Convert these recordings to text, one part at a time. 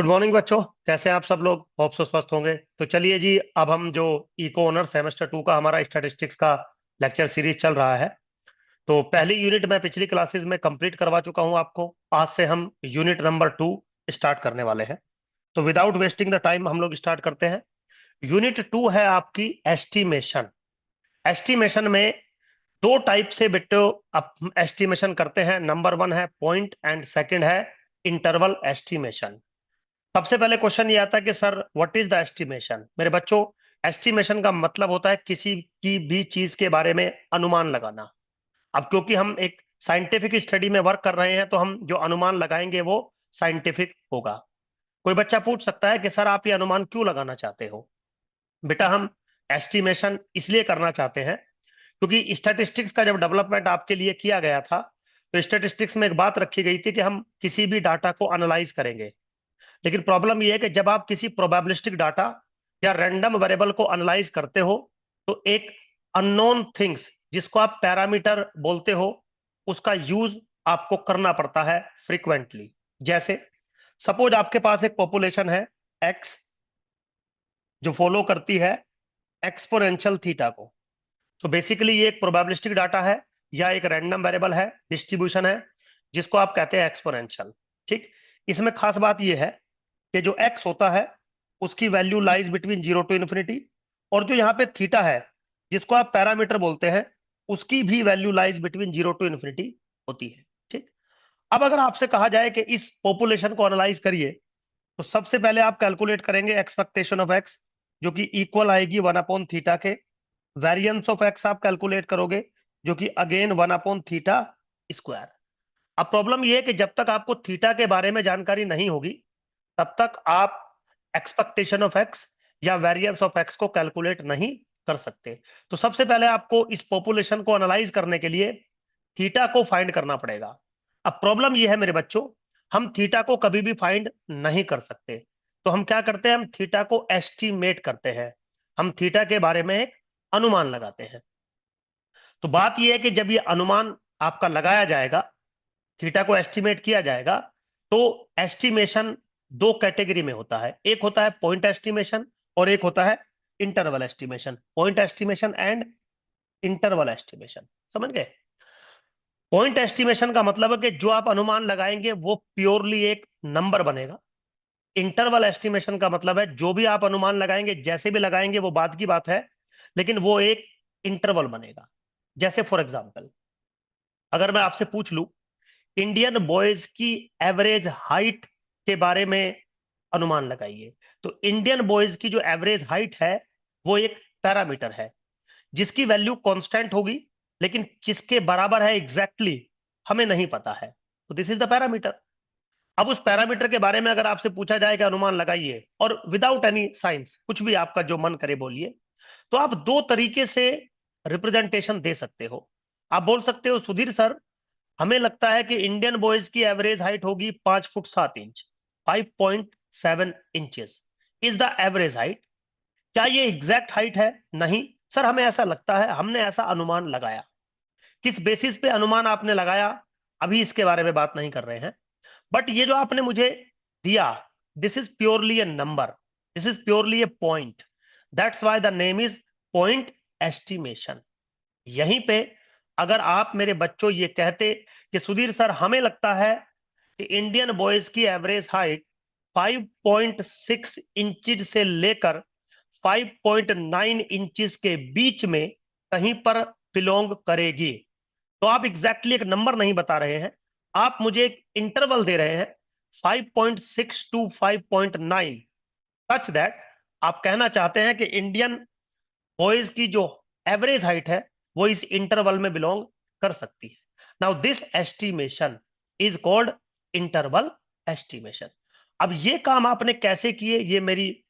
Good morning बच्चों। कैसे हैं आप सब लोग? होप सो स्वस्थ होंगे। तो चलिए जी, अब हम जो इको ऑनर सेमेस्टर 2 का हमारा स्टैटिस्टिक्स का लेक्चर सीरीज चल रहा है, तो पहली यूनिट मैं पिछली क्लासेस में कंप्लीट करवा चुका हूं आपको। आज से हम यूनिट नंबर 2 स्टार्ट करने वाले हैं। तो विदाउट वेस्टिंग द टाइम हम लोग स्टार्ट करते हैं। यूनिट 2 है आपकी एस्टिमेशन। एस्टिमेशन में दो टाइप से बेटो आप एस्टिमेशन करते हैं। नंबर 1 है पॉइंट एंड सेकंड है इंटरवल एस्टिमेशन। सबसे पहले क्वेश्चन ये आता है कि sir what is the estimation. मेरे बच्चों, एस्टिमेशन का मतलब होता है किसी की भी चीज के बारे में अनुमान लगाना। अब क्योंकि हम एक साइंटिफिक स्टडी में वर्क कर रहे हैं, तो हम जो अनुमान लगाएंगे वो साइंटिफिक होगा। कोई बच्चा पूछ सकता है कि सर आप ये अनुमान क्यों लगाना चाहते हो? बेटा, हम एस्टिमेशन इसलिए करना चाहते हैं क्योंकि स्टैटिस्टिक्स का जब डेवलपमेंट आपके लिए किया गया था, तो स्टैटिस्टिक्स में एक बात रखी गई थी कि हम किसी भी डाटा को एनालाइज करेंगे। लेकिन प्रॉब्लम यह है कि जब आप किसी प्रोबेबिलिस्टिक डाटा या रैंडम वेरिएबल को एनालाइज करते हो, तो एक अननोन थिंग्स जिसको आप पैरामीटर बोलते हो, उसका यूज आपको करना पड़ता है फ्रीक्वेंटली। जैसे सपोज आपके पास एक पॉपुलेशन है एक्स, जो फॉलो करती है एक्सपोनेंशियल थीटा को। तो बेसिकली ये एक प्रोबेबिलिस्टिक डाटा है या एक रैंडम वेरिएबल है, डिस्ट्रीब्यूशन है, जिसको आप कहते हैं एक्सपोनेंशियल। ठीक। इसमें खास बात यह है कि जो x होता है उसकी value lies between 0 to infinity, और जो यहाँ पे थीटा है जिसको आप पैरामीटर बोलते हैं, उसकी भी value lies between 0 to infinity होती है। ठीक। अब अगर आपसे कहा जाए कि इस पॉपुलेशन को एनालाइज करिए, तो सबसे पहले आप कैलकुलेट करेंगे एक्सपेक्टेशन ऑफ एक्स, जो कि इक्वल आएगी 1/थीटा के। वेरिएंस ऑफ एक्स आप कैलकुलेट करोगे, जो कि अगेन 1/थीटा स्क्वायर। अब प्रॉब्लम यह है कि जब तक आपको थीटा के बारे में जानकारी नहीं होगी, तब तक आप एक्सपेक्टेशन ऑफ एक्स या वेरिएंस ऑफ एक्स को कैलकुलेट नहीं कर सकते। तो सबसे पहले आपको इस पॉपुलेशन को एनालाइज करने के लिए थीटा को फाइंड करना पड़ेगा। अब प्रॉब्लम यह है मेरे बच्चों, हम थीटा को कभी भी फाइंड नहीं कर सकते। तो हम क्या करते हैं? हम थीटा को एस्टिमेट करते हैं। हम थीटा के बारे में एक अनुमान लगाते हैं। तो बात यह है कि जब ये अनुमान आपका लगाया जाएगा, थीटा को एस्टिमेट किया जाएगा, तो एस्टिमेशन दो कैटेगरी में होता है। एक होता है पॉइंट एस्टिमेशन और एक होता है interval estimation. Point estimation and interval estimation, समझ गए? पॉइंट एस्टिमेशन का मतलब है कि जो आप अनुमान लगाएंगे वो प्योरली एक नंबर बनेगा। इंटरवल एस्टिमेशन का मतलब है जो भी आप अनुमान लगाएंगे, जैसे भी लगाएंगे वो बात की बात है, लेकिन वो एक इंटरवल बनेगा। जैसे फॉर एग्जाम्पल, अगर मैं आपसे पूछ लूं इंडियन बॉयज की एवरेज हाइट के बारे में अनुमान लगाइए, तो इंडियन बॉयज की जो एवरेज हाइट है वो एक पैरामीटर है जिसकी वैल्यू कांस्टेंट होगी, लेकिन किसके बराबर है एग्जैक्टली हमें नहीं पता है। तो दिस इज द पैरामीटर। अब उस पैरामीटर के बारे में अगर आपसे पूछा जाए कि अनुमान लगाइए, और विदाउट एनी साइंस कुछ भी आपका जो मन करे बोलिए, तो आप दो तरीके से रिप्रेजेंटेशन दे सकते हो। आप बोल सकते हो सुधीर सर, हमें लगता है कि इंडियन बॉयज की एवरेज हाइट होगी 5 foot 7 inch, 5.7 inches is the average height. क्या ये एग्जैक्ट हाइट है? नहीं सर, हमें ऐसा लगता है, हमने ऐसा अनुमान लगाया। किस बेसिस पे अनुमान आपने लगाया, अभी इसके बारे में बात नहीं कर रहे हैं। बट ये जो आपने मुझे दिया, this is purely A number, this is purely A point. That's why the name is point estimation. यहीं पे अगर आप मेरे बच्चों ये कहते कि सुधीर सर हमें लगता है कि इंडियन बॉयज की एवरेज हाइट 5.6 इंचज से लेकर 5.9 इंचज के बीच में कहीं पर बिलोंग करेगी, तो आप एग्जैक्टली एक नंबर नहीं बता रहे हैं, आप मुझे एक इंटरवल दे रहे हैं 5.6 टू 5.9, सच दैट आप कहना चाहते हैं कि इंडियन बॉयज की जो एवरेज हाइट है वो इस इंटरवल में बिलोंग कर सकती है। Now this estimation is called interval estimation. अब ये काम आपने कैसे किए, ये मेरी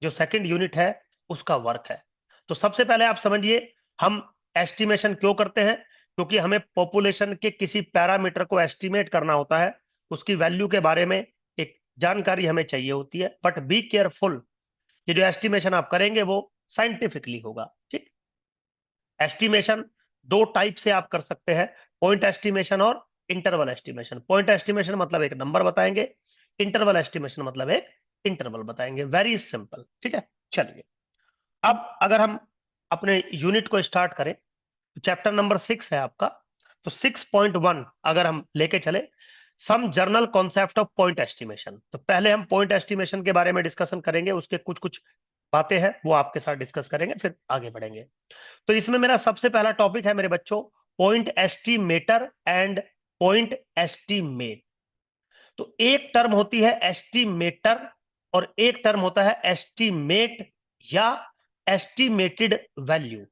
जो सेकंड यूनिट है उसका वर्क है। तो सबसे पहले आप समझिए, हम एस्टिमेशन क्यों करते हैं? क्योंकि हमें पॉपुलेशन के किसी पैरामीटर को एस्टिमेट करना होता है, उसकी वैल्यू के बारे में एक जानकारी हमें चाहिए होती है। बट बी केयरफुल, ये जो एस्टिमेशन आप करेंगे वो साइंटिफिकली होगा। ठीक। एस्टिमेशन दो टाइप से आप कर सकते हैं, पॉइंट एस्टिमेशन और इंटरवल एस्टिमेशन। पॉइंट एस्टिमेशन मतलब एक नंबर बताएंगे, इंटरवल एस्टिमेशन मतलब एक इंटरवल बताएंगे, वेरी सिंपल। ठीक है, चलिए अब अगर हम अपने यूनिट को स्टार्ट करें, तो चैप्टर नंबर 6 है आपका। तो 6.1 अगर हम लेके चले, some general concept of point estimation, तो पहले हम पॉइंट एस्टिमेशन के बारे में डिस्कशन करेंगे, उसके कुछ कुछ बातें हैं वो आपके साथ डिस्कस करेंगे, फिर आगे बढ़ेंगे। तो इसमें मेरा सबसे पहला टॉपिक है मेरे बच्चों, point estimator and point estimate. तो एक टर्म होती है एस्टिमेटर और एक टर्म होता है एस्टिमेट या एस्टिमेटेड वैल्यू।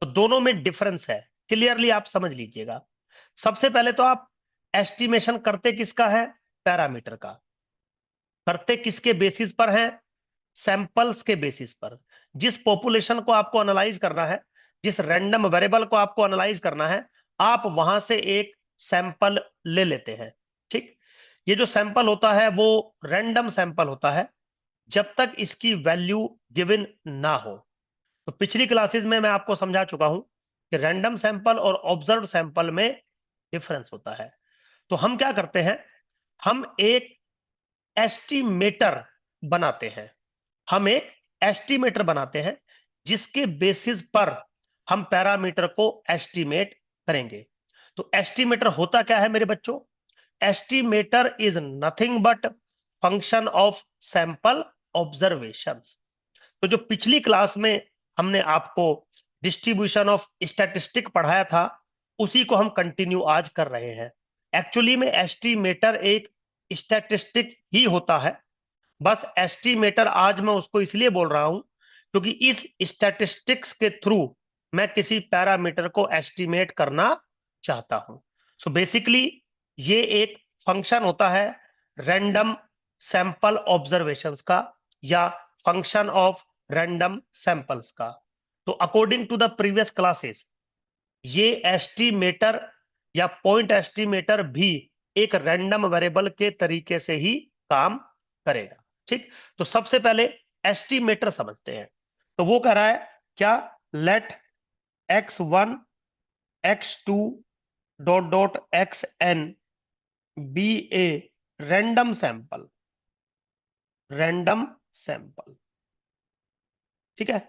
तो दोनों में डिफरेंस है, क्लियरली आप समझ लीजिएगा। सबसे पहले तो आप एस्टिमेशन करते किसका है? पैरामीटर का। करते किसके बेसिस पर है? सैंपल्स के बेसिस पर। जिस पॉपुलेशन को आपको एनालाइज करना है, जिस रैंडम वेरिएबल को आपको एनालाइज करना है, आप वहां से एक सैंपल ले लेते हैं। ठीक, ये जो सैंपल होता है वो रैंडम सैंपल होता है जब तक इसकी वैल्यू गिवन ना हो। तो पिछली क्लासेस में मैं आपको समझा चुका हूं कि रैंडम सैंपल और ऑब्जर्व सैंपल में डिफरेंस होता है। तो हम क्या करते हैं, हम एक एस्टिमेटर बनाते हैं। हम एक एस्टिमेटर बनाते हैं जिसके बेसिस पर हम पैरामीटर को एस्टिमेट करेंगे। तो एस्टिमेटर होता क्या है मेरे बच्चों? Estimator is nothing but function of sample observations. तो जो पिछली क्लास में हमने आपको डिस्ट्रीब्यूशन ऑफ स्टैटिस्टिक पढ़ाया था, उसी को हम कंटिन्यू आज कर रहे हैं। एक्चुअली में एस्टिमेटर एक स्टैटिस्टिक ही होता है। बस एस्टिमेटर आज मैं उसको इसलिए बोल रहा हूं क्योंकि इस स्टैटिस्टिक्स के थ्रू मैं किसी पैरामीटर को एस्टिमेट करना चाहता हूं। सो बेसिकली ये एक फंक्शन होता है रैंडम सैंपल ऑब्जर्वेशंस का या फंक्शन ऑफ रैंडम सैंपल्स का। तो according to the previous classes, ये एस्टिमेटर या पॉइंट एस्टिमेटर भी एक रैंडम वेरिएबल के तरीके से ही काम करेगा। ठीक, तो सबसे पहले एस्टिमेटर समझते हैं। तो वो कह रहा है क्या? Let x1 x2 dot dot xn be a random sample. Random sample, ठीक है।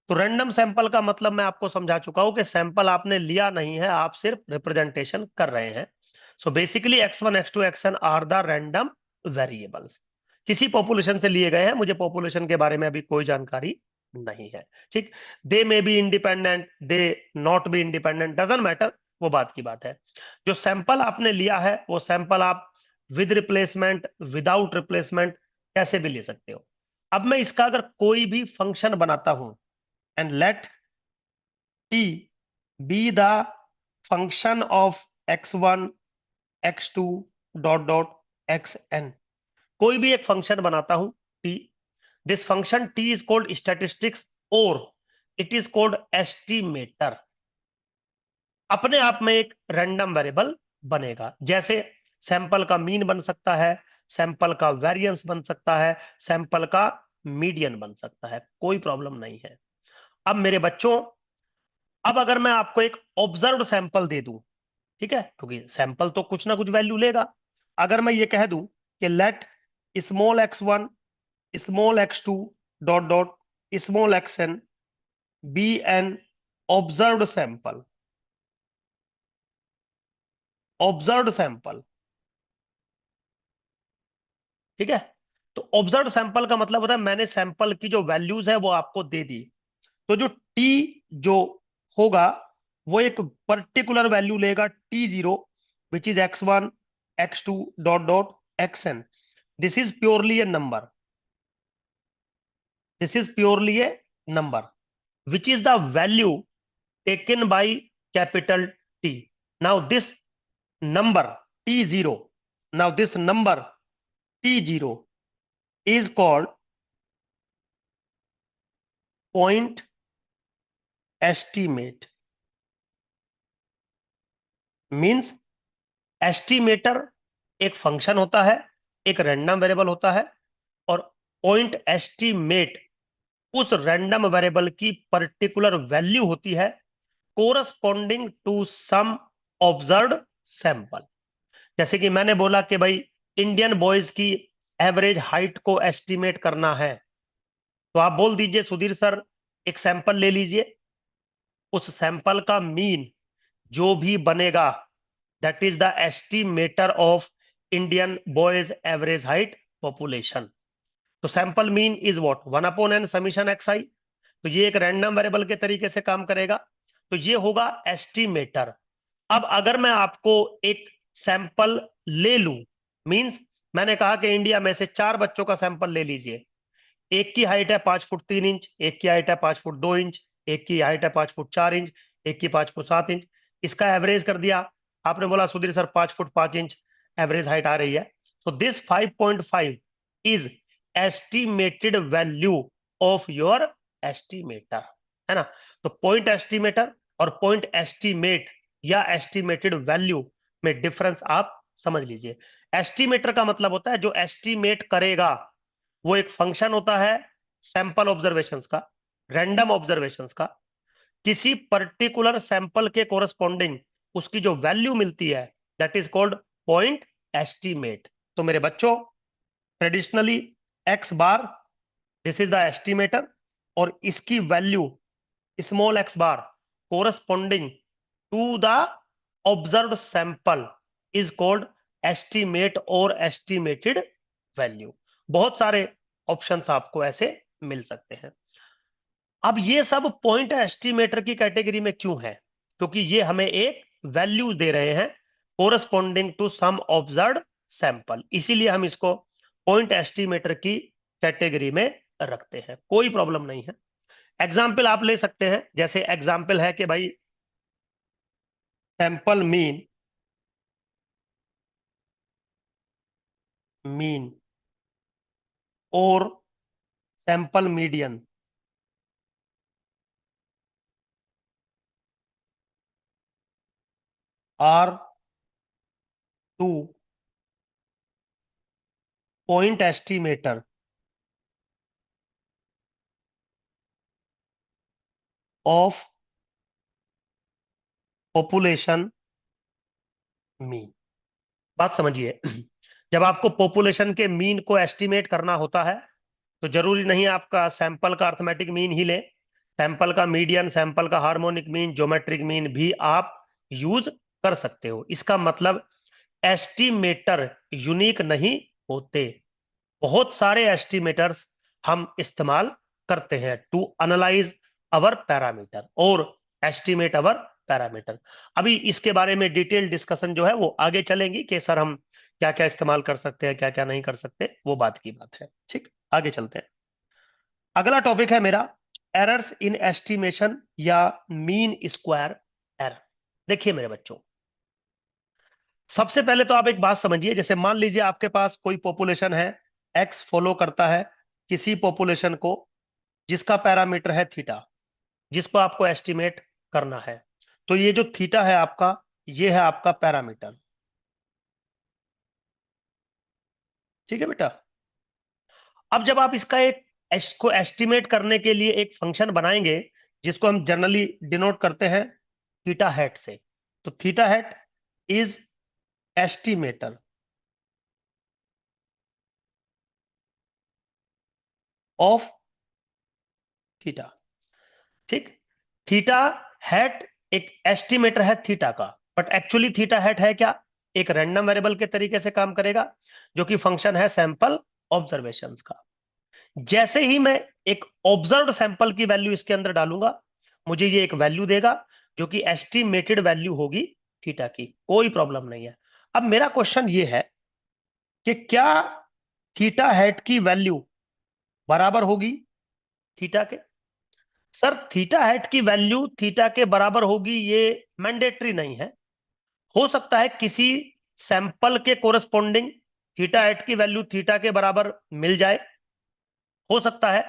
तो रैंडम सैंपल का मतलब मैं आपको समझा चुका हूं कि सैंपल आपने लिया नहीं है, आप सिर्फ रिप्रेजेंटेशन कर रहे हैं। So basically x1 x2 xn are the random variables, किसी पॉपुलेशन से लिए गए हैं। मुझे पॉपुलेशन के बारे में अभी कोई जानकारी नहीं है। ठीक, they may be independent, they not be independent, doesn't matter, वो बात की बात है। जो सैंपल आपने लिया है वो सैंपल आप विद रिप्लेसमेंट, विदाउट रिप्लेसमेंट कैसे भी ले सकते हो। अब मैं इसका अगर कोई भी फंक्शन बनाता हूं, and let t be the function of x1 x2 dot dot xn, कोई भी एक फंक्शन बनाता हूं t, this function t is called statistics और इट इज कॉल्ड एस्टिमेटर। अपने आप में एक रैंडम वेरिएबल बनेगा। जैसे सैंपल का मीन बन सकता है, सैंपल का वेरिएंस बन सकता है, सैंपल का मीडियन बन सकता है, कोई प्रॉब्लम नहीं है। अब मेरे बच्चों, अब अगर मैं आपको एक ऑब्जर्व्ड सैंपल दे दूं, ठीक है, क्योंकि सैंपल तो कुछ ना कुछ वैल्यू लेगा। अगर मैं ये कह दूं कि let small x1 small x2 dot dot small xn be an observed sample, observed sample, ठीक है। तो ऑब्जर्व्ड सैंपल का मतलब होता है मैंने सैंपल की जो वैल्यूज है वो आपको दे दी। तो जो टी जो होगा वो एक पर्टिकुलर वैल्यू लेगा t0, which is x1 x2 dot dot xn। This is purely A number, this is purely A number which is the value taken by capital T. Now this number T0, now this number T0 is called point estimate, means estimator एक function होता है, एक random variable होता है, और point estimate उस random variable की particular value होती है corresponding to some observed sample. जैसे कि मैंने बोला कि भाई इंडियन बॉयज की एवरेज हाइट को एस्टिमेट करना है, तो आप बोल दीजिए सुधीर सर एक सैंपल ले लीजिए, उस सैंपल का मीन जो भी बनेगा that is the estimator of Indian boys average height population. तो sample mean is what, 1/n summation xi। तो ये एक रैंडम वेरिएबल के तरीके से काम करेगा, तो ये होगा एस्टिमेटर। अब अगर मैं आपको एक सैंपल ले लूं, मींस मैंने कहा कि इंडिया में से 4 बच्चों का सैंपल ले लीजिए, एक की हाइट है 5 फुट 3 इंच, एक की हाइट है 5 फुट 2 इंच, एक की हाइट है 5 फुट 4 इंच, एक की 5 फुट 7 इंच, इसका एवरेज कर दिया। आपने बोला Sudhir sir 5 foot 5 inch average height आ रही है, तो this 5.5 is estimated value of your estimator, है ना। तो पॉइंट एस्टिमेटर और पॉइंट एस्टिमेट या एस्टिमेटेड वैल्यू में डिफरेंस आप समझ लीजिए। एस्टिमेटर का मतलब होता है जो एस्टिमेट करेगा, वो एक फंक्शन होता है सैंपल ऑब्जर्वेशंस का, रैंडम ऑब्जर्वेशंस का, किसी पर्टिकुलर सैंपल के कोरस्पॉन्डिंग उसकी जो वैल्यू मिलती है that is called point estimate. तो मेरे बच्चों traditionally x bar this is the estimator, और इसकी value small x bar corresponding to the observed sample is called estimate और एस्टिमेटेड वैल्यू। बहुत सारे ऑप्शंस आपको ऐसे मिल सकते हैं। अब ये सब पॉइंट एस्टिमेटर की कैटेगरी में क्यों है, क्योंकि ये हमें एक वैल्यू दे रहे हैं corresponding to some observed sample, इसीलिए हम इसको पॉइंट एस्टिमेटर की कैटेगरी में रखते हैं, कोई प्रॉब्लम नहीं है। एग्जाम्पल आप ले सकते हैं, जैसे एग्जाम्पल है कि भाई सैंपल मीन, मीन और sample median are two point estimator of population mean. बात समझिए, जब आपको पॉपुलेशन के मीन को एस्टिमेट करना होता है तो जरूरी नहीं आपका सैंपल का अर्थमेटिक मीन ही ले, सैंपल का मीडियन, सैंपल का हार्मोनिक मीन, ज्योमेट्रिक मीन भी आप यूज कर सकते हो। इसका मतलब एस्टिमेटर यूनिक नहीं होते, बहुत सारे एस्टिमेटर्स हम इस्तेमाल करते हैं टू एनालाइज अवर पैरामीटर और एस्टिमेट अवर पैरामीटर। अभी इसके बारे में डिटेल डिस्कशन जो है वो आगे चलेंगी कि सर हम क्या क्या इस्तेमाल कर सकते हैं, क्या क्या नहीं कर सकते, वो बात की बात है। ठीक, आगे चलते हैं। अगला टॉपिक है मेरा एरर्स इन एस्टिमेशन या मीन स्क्वायर एरर। देखिए मेरे बच्चों, सबसे पहले तो आप एक बात समझिए, जैसे मान लीजिए आपके पास कोई पॉपुलेशन है, एक्स फॉलो करता है किसी पॉपुलेशन को जिसका पैरामीटर है थीटा, जिसको आपको एस्टिमेट करना है। तो ये जो थीटा है आपका, ये है आपका पैरामीटर। ठीक है बेटा। अब जब आप इसको एस्टिमेट करने के लिए एक फंक्शन बनाएंगे जिसको हम जनरली डिनोट करते हैं थीटा हैट से, तो theta hat is estimator of theta. ठीक, थीटा हैट एक एस्टिमेटर है थीटा का, बट एक्चुअली थीटा हैट है क्या, एक रैंडम वेरिएबल के तरीके से काम करेगा जो कि फंक्शन है सैंपल ऑब्जर्वेशंस का। जैसे ही मैं एक ऑब्जर्व्ड सैंपल की वैल्यू इसके अंदर डालूंगा, मुझे ये एक वैल्यू देगा जो कि एस्टिमेटेड वैल्यू होगी थीटा की, कोई प्रॉब्लम नहीं है। अब मेरा क्वेश्चन ये है कि क्या थीटा हैट की वैल्यू बराबर होगी थीटा के। सर थीटा हैट की वैल्यू थीटा के बराबर होगी ये मैंडेटरी नहीं है, हो सकता है किसी सैंपल के कोरस्पॉन्डिंग थीटा हैट की वैल्यू थीटा के बराबर मिल जाए, हो सकता है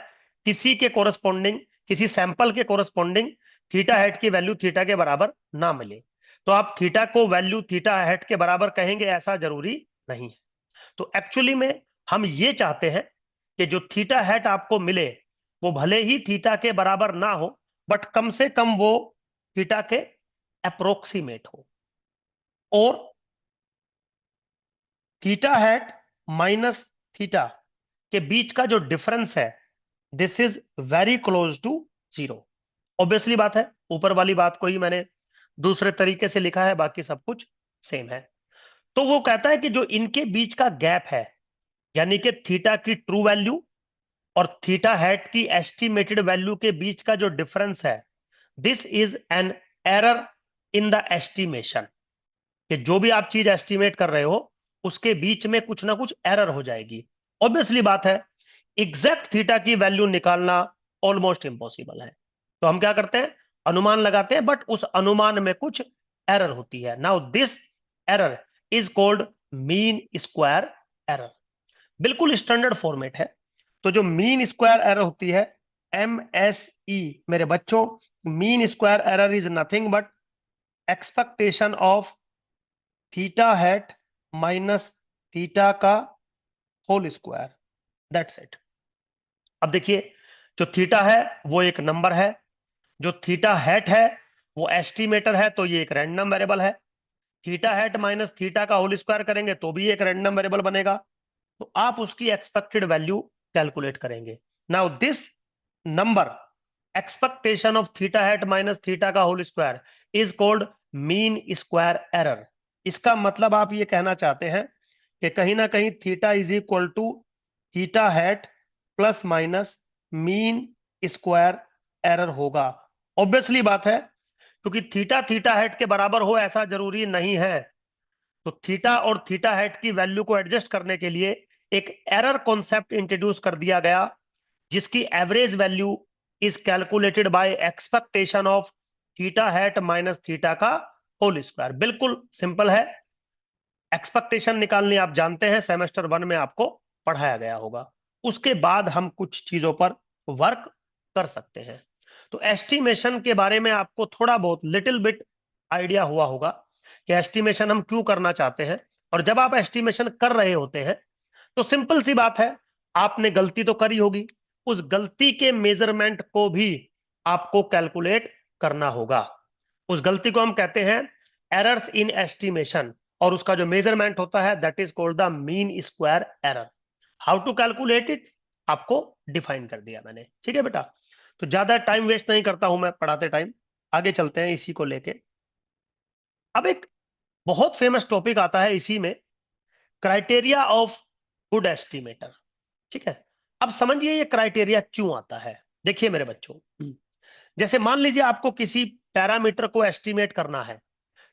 किसी के कोरस्पॉन्डिंग, किसी सैंपल के कोरस्पॉन्डिंग थीटा हैट की वैल्यू थीटा के बराबर ना मिले, तो आप थीटा को वैल्यू थीटा हैट के बराबर कहेंगे ऐसा जरूरी नहीं है। तो एक्चुअली में हम ये चाहते हैं कि जो थीटा हैट आपको मिले वो भले ही थीटा के बराबर ना हो, बट कम से कम वो थीटा के अप्रोक्सीमेट हो, और थीटा हैट माइनस थीटा के बीच का जो डिफरेंस है, this is very close to zero. Obviously बात है, ऊपर वाली बात को ही मैंने दूसरे तरीके से लिखा है, बाकी सब कुछ सेम है। तो वो कहता है कि जो इनके बीच का गैप है, यानी कि थीटा की ट्रू वैल्यू और थीटा हैट की एस्टिमेटेड वैल्यू के बीच का जो डिफरेंस है, this is an error in the estimation. कि जो भी आप चीज एस्टिमेट कर रहे हो उसके बीच में कुछ ना कुछ एरर हो जाएगी। ऑब्वियसली बात है, एग्जैक्ट थीटा की वैल्यू निकालना ऑलमोस्ट इम्पॉसिबल है। तो हम क्या करते हैं, अनुमान लगाते हैं, बट उस अनुमान में कुछ एरर होती है। Now this error is called mean square error. बिल्कुल स्टैंडर्ड फॉर्मेट है। तो जो मीन स्क्वायर एरर होती है, MSE, मेरे बच्चों, mean square error is nothing but expectation of theta hat minus theta का होल स्क्वायर, दैट्स इट। अब देखिए, जो थीटा है वो एक नंबर है, जो थीटा हैट है वो एस्टिमेटर है, तो ये एक रैंडम वेरिएबल है। थीटा हैट माइनस थीटा का होल स्क्वायर करेंगे तो भी एक रैंडम वेरिएबल बनेगा। तो आप उसकी एक्सपेक्टेड वैल्यू कैलकुलेट करेंगे। Now this number, expectation of theta hat minus theta का whole square, is called mean square error. इसका मतलब आप ये कहना चाहते हैं कि कहीं ना कहीं theta is equal to theta hat plus minus mean square error होगा। ऑब्वियसली बात है, क्योंकि थीटा थीटा हैट के बराबर हो ऐसा जरूरी नहीं है। तो थीटा और थीटा हैट की वैल्यू को एडजस्ट करने के लिए एक एरर कॉन्सेप्ट इंट्रोड्यूस कर दिया गया, जिसकी average value is calculated by expectation of theta hat minus theta का होल स्क्वायर। बिल्कुल सिंपल है। एक्सपेक्टेशन निकालनी आप जानते हैं, सेमेस्टर 1 में आपको पढ़ाया गया होगा। उसके बाद हम कुछ चीजों पर वर्क कर सकते हैं। तो एस्टिमेशन के बारे में आपको थोड़ा बहुत लिटिल बिट आइडिया हुआ होगा कि एस्टिमेशन हम क्यों करना चाहते हैं। और जब आप एस्टिमेशन कर रहे होते हैं तो सिंपल सी बात है, आपने गलती तो करी होगी, उस गलती के मेजरमेंट को भी आपको कैलकुलेट करना होगा। उस गलती को हम कहते हैं एरर्स इन एस्टिमेशन, और उसका जो मेजरमेंट होता है that is called the mean square error. How to calculate it, आपको डिफाइन कर दिया मैंने। ठीक है बेटा, तो ज्यादा टाइम वेस्ट नहीं करता हूं मैं पढ़ाते टाइम, आगे चलते हैं इसी को लेके। अब एक बहुत फेमस टॉपिक आता है इसी में, क्राइटेरिया ऑफ गुड एस्टिमेटर। ठीक है, अब समझिए ये क्राइटेरिया क्यों आता है। देखिए मेरे बच्चों, जैसे मान लीजिए आपको किसी पैरामीटर को एस्टिमेट करना है,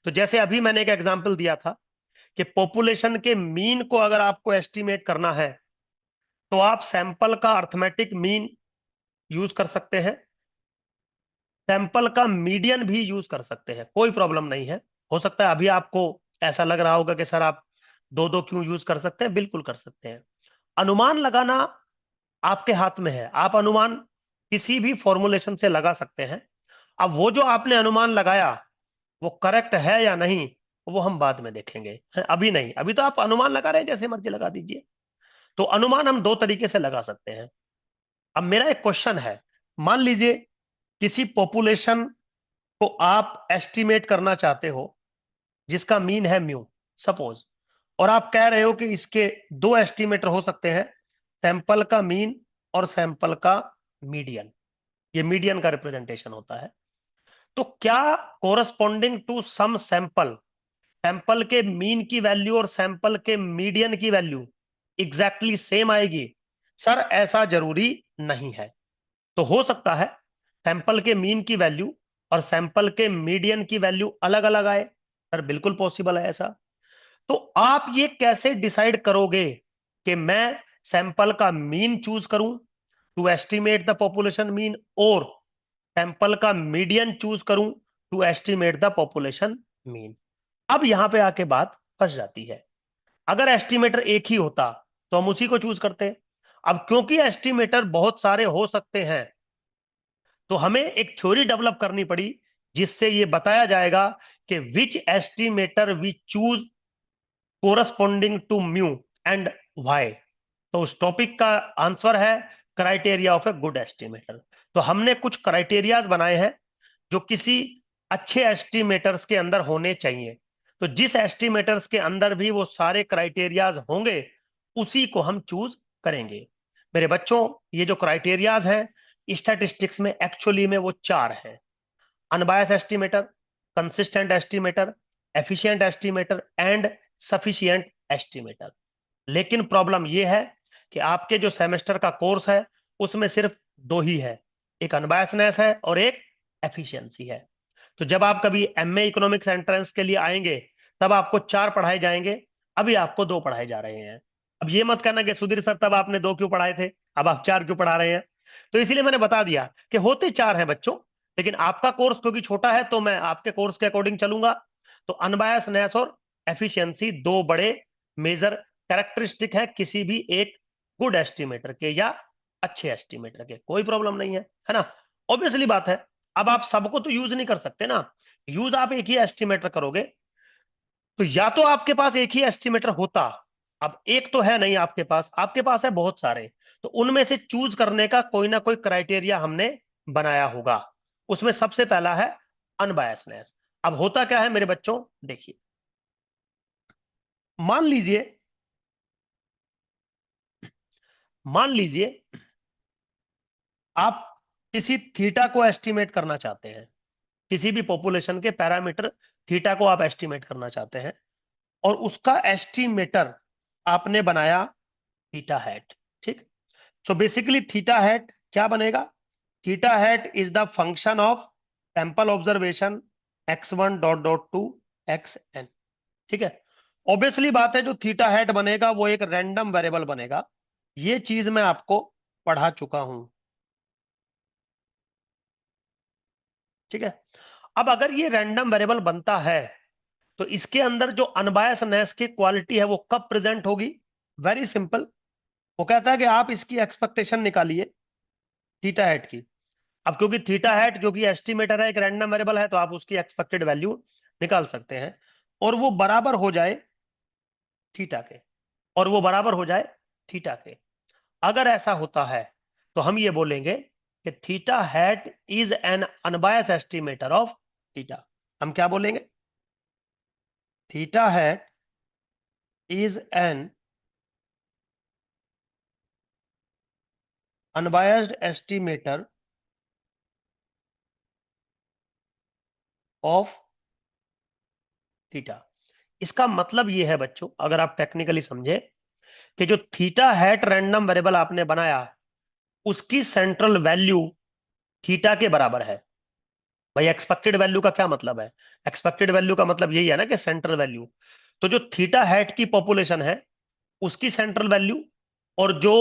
तो जैसे अभी मैंने एक एग्जांपल दिया था कि पॉपुलेशन के मीन को अगर आपको एस्टिमेट करना है तो आप सैंपल का अर्थमेटिक मीन यूज कर सकते हैं, सैंपल का मीडियन भी यूज कर सकते हैं, कोई प्रॉब्लम नहीं है। हो सकता है अभी आपको ऐसा लग रहा होगा कि सर आप दो दो क्यों यूज कर सकते हैं, बिल्कुल कर सकते हैं। अनुमान लगाना आपके हाथ में है, आप अनुमान किसी भी फॉर्मुलेशन से लगा सकते हैं। अब वो जो आपने अनुमान लगाया वो करेक्ट है या नहीं, वो हम बाद में देखेंगे, अभी नहीं। अभी तो आप अनुमान लगा रहे हैं, जैसे मर्जी लगा दीजिए। तो अनुमान हम दो तरीके से लगा सकते हैं। अब मेरा एक क्वेश्चन है, मान लीजिए किसी पॉपुलेशन को आप एस्टिमेट करना चाहते हो जिसका मीन है म्यू, सपोज, और आप कह रहे हो कि इसके दो एस्टिमेटर हो सकते हैं, सैंपल का मीन और सैंपल का मीडियन। ये मीडियन का रिप्रेजेंटेशन होता है। तो क्या corresponding to some sample, sample के मीन की वैल्यू और सैंपल के मीडियन की वैल्यू एग्जैक्टली सेम आएगी? सर ऐसा जरूरी नहीं है। तो हो सकता है सैंपल के मीन की वैल्यू और सैंपल के मीडियन की वैल्यू अलग अलग आए। सर बिल्कुल पॉसिबल है ऐसा। तो आप ये कैसे डिसाइड करोगे कि मैं सैंपल का मीन चूज करूं to estimate the population mean, और सैंपल का मीडियन चूज करूं to estimate the population mean? अब यहां पे आके बात फंस जाती है। अगर एस्टिमेटर एक ही होता तो हम उसी को चूज करते। अब क्योंकि एस्टिमेटर बहुत सारे हो सकते हैं, तो हमें एक थ्योरी डेवलप करनी पड़ी जिससे ये बताया जाएगा कि which estimator we choose corresponding to mu and y. तो उस टॉपिक का आंसर है criteria of a good estimator. तो हमने कुछ क्राइटेरियाज बनाए हैं जो किसी अच्छे एस्टिमेटर्स के अंदर होने चाहिए। तो जिस एस्टिमेटर्स के अंदर भी वो सारे क्राइटेरियाज होंगे उसी को हम चूज करेंगे। मेरे बच्चों, ये जो क्राइटेरियाज हैं स्टैटिस्टिक्स में, एक्चुअली में वो चार हैं: unbias estimator, consistent estimator, efficient estimator and sufficient estimator. लेकिन प्रॉब्लम ये है कि आपके जो सेमेस्टर का कोर्स है उसमें सिर्फ दो ही है, एक अनबायसनेस है और एक एफिशिएंसी है। तो जब आप कभी एमए इकोनॉमिक्स एंट्रेंस के लिए आएंगे तब आपको चार पढ़ाए जाएंगे, अभी आपको दो पढ़ाए जा रहे हैं। अब ये मत कहना कि सुधीर सर तब आपने दो क्यों पढ़ाए थे, अब आप चार क्यों पढ़ा रहे हैं। तो इसीलिए मैंने बता दिया कि होते चार हैं बच्चों, लेकिन आपका कोर्स क्योंकि छोटा है तो मैं आपके कोर्स के अकॉर्डिंग चलूंगा। तो अनबायसनेस और एफिशिएंसी दो बड़े मेजर कैरेक्टरिस्टिक है किसी भी एक गुड एस्टिमेटर के या अच्छे एस्टिमेटर के। कोई प्रॉब्लम नहीं है ना। ऑब्वियसली बात है, अब आप सबको तो यूज नहीं कर सकते ना। यूज आप एक ही एस्टिमेटर करोगे, तो या तो आपके पास एक ही एस्टिमेटर होता, अब एक तो है नहीं आपके पास है बहुत सारे। तो उनमें से चूज करने का कोई ना कोई क्राइटेरिया हमने बनाया होगा। उसमें सबसे पहला है अनबायसनेस। अब होता क्या है मेरे बच्चों, देखिए, मान लीजिए मान लीजिए आप किसी थीटा को एस्टिमेट करना चाहते हैं, किसी भी पॉपुलेशन के पैरामीटर थीटा को आप एस्टिमेट करना चाहते हैं, और उसका एस्टिमेटर आपने बनाया थीटा हैट। ठीक। सो बेसिकली थीटा हैट क्या बनेगा? Theta hat is the function of sample observation x1 dot dot to xn। ठीक है। ऑब्वियसली बात है, जो थीटा हैट बनेगा वो एक रैंडम वेरिएबल बनेगा। ये चीज मैं आपको पढ़ा चुका हूं। ठीक है। अब अगर ये रैंडम वेरिएबल बनता है तो इसके अंदर जो अनबायसनेस की क्वालिटी है वो कब प्रेजेंट होगी? Very simple. वो कहता है कि आप इसकी एक्सपेक्टेशन निकालिए थीटा हैट की। अब क्योंकि थीटा हैट जो कि एस्टिमेटर है, एक रैंडम वेरिएबल है, तो आप उसकी एक्सपेक्टेड वैल्यू निकाल सकते हैं, और वो बराबर हो जाए थीटा के, और वो बराबर हो जाए थीटा के। अगर ऐसा होता है तो हम ये बोलेंगे कि theta hat is an unbias estimator of theta. हम क्या बोलेंगे? Theta hat is an unbiased estimator of theta. इसका मतलब ये है बच्चों, अगर आप टेक्निकली समझे, कि जो थीटा हैट रैंडम वेरिएबल आपने बनाया उसकी सेंट्रल वैल्यू थीटा के बराबर है। भाई एक्सपेक्टेड वैल्यू का क्या मतलब है? एक्सपेक्टेड वैल्यू का मतलब यही है ना कि सेंट्रल वैल्यू। तो जो थीटा हैट की पॉपुलेशन है उसकी सेंट्रल वैल्यू और जो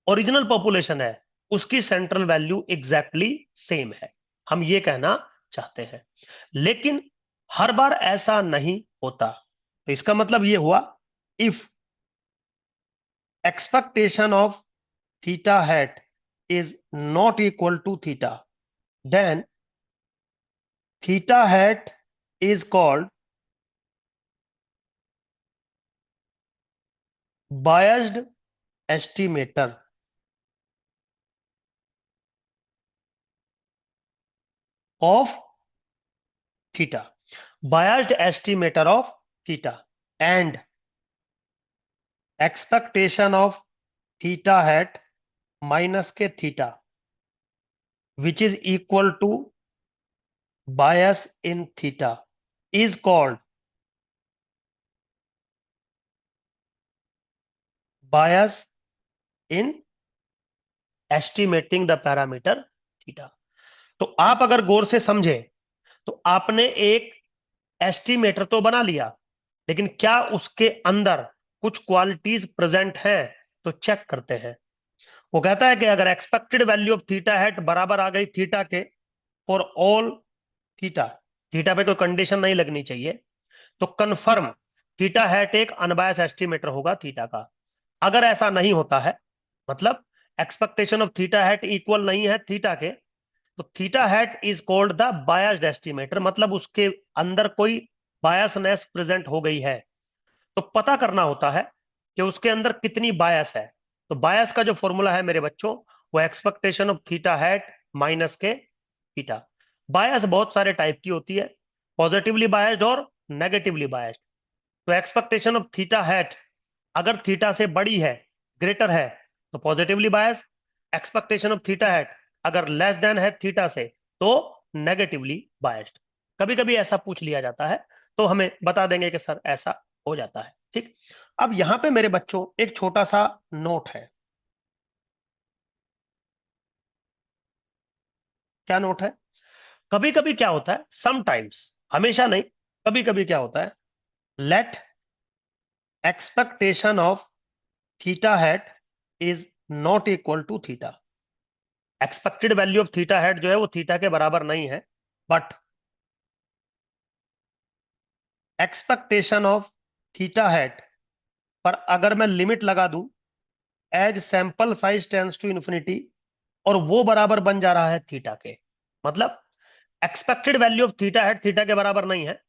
ओरिजिनल पॉपुलेशन है उसकी सेंट्रल वैल्यू एग्जैक्टली सेम है, हम ये कहना चाहते हैं। लेकिन हर बार ऐसा नहीं होता। तो इसका मतलब ये हुआ, if expectation of theta hat is not equal to theta, then theta hat is called biased estimator of theta, biased estimator of theta, and expectation of theta hat minus के theta, which is equal to bias in theta, is called bias in estimating the parameter theta। तो आप अगर गौर से समझे तो आपने एक estimator तो बना लिया, लेकिन क्या उसके अंदर कुछ क्वालिटीज प्रेजेंट हैं? तो चेक करते हैं। वो कहता है कि अगर expected value of theta hat बराबर आ गई थीटा के फॉर ऑल थीटा, थीटा पे कोई कंडीशन नहीं लगनी चाहिए, तो कंफर्म थीटा हैट एक अनबायस एस्टिमेटर होगा थीटा का। अगर ऐसा नहीं होता है, मतलब expectation of theta hat equal नहीं है थीटा के, तो theta hat is called the biased estimator, मतलब उसके अंदर कोई बायसनेस प्रेजेंट हो गई है। तो पता करना होता है कि उसके अंदर कितनी बायस है। तो बायस का जो फॉर्मूला है मेरे बच्चों, वो expectation of theta hat minus के थीटा। बायस बहुत सारे टाइप की होती है, पॉजिटिवली बायस्ड और नेगेटिवली बायस्ड। तो एक्सपेक्टेशन ऑफ थीटा हैट अगर थीटा से बड़ी है, ग्रेटर है, तो positively bias. Expectation of theta hat अगर लेस देन है थीटा से, तो नेगेटिवली बायस्ड। कभी कभी ऐसा पूछ लिया जाता है, तो हमें बता देंगे कि सर ऐसा हो जाता है। ठीक। अब यहां पे मेरे बच्चों एक छोटा सा नोट है। क्या नोट है? कभी कभी क्या होता है, समटाइम्स, हमेशा नहीं, कभी कभी क्या होता है, let expectation of theta hat is not equal to theta. Expected value of theta hat जो है वो थीटा के बराबर नहीं है, but expectation of theta hat पर अगर मैं लिमिट लगा दूं as sample size tends to infinity, और वो बराबर बन जा रहा है थीटा के, मतलब expected value of theta hat theta के बराबर नहीं है,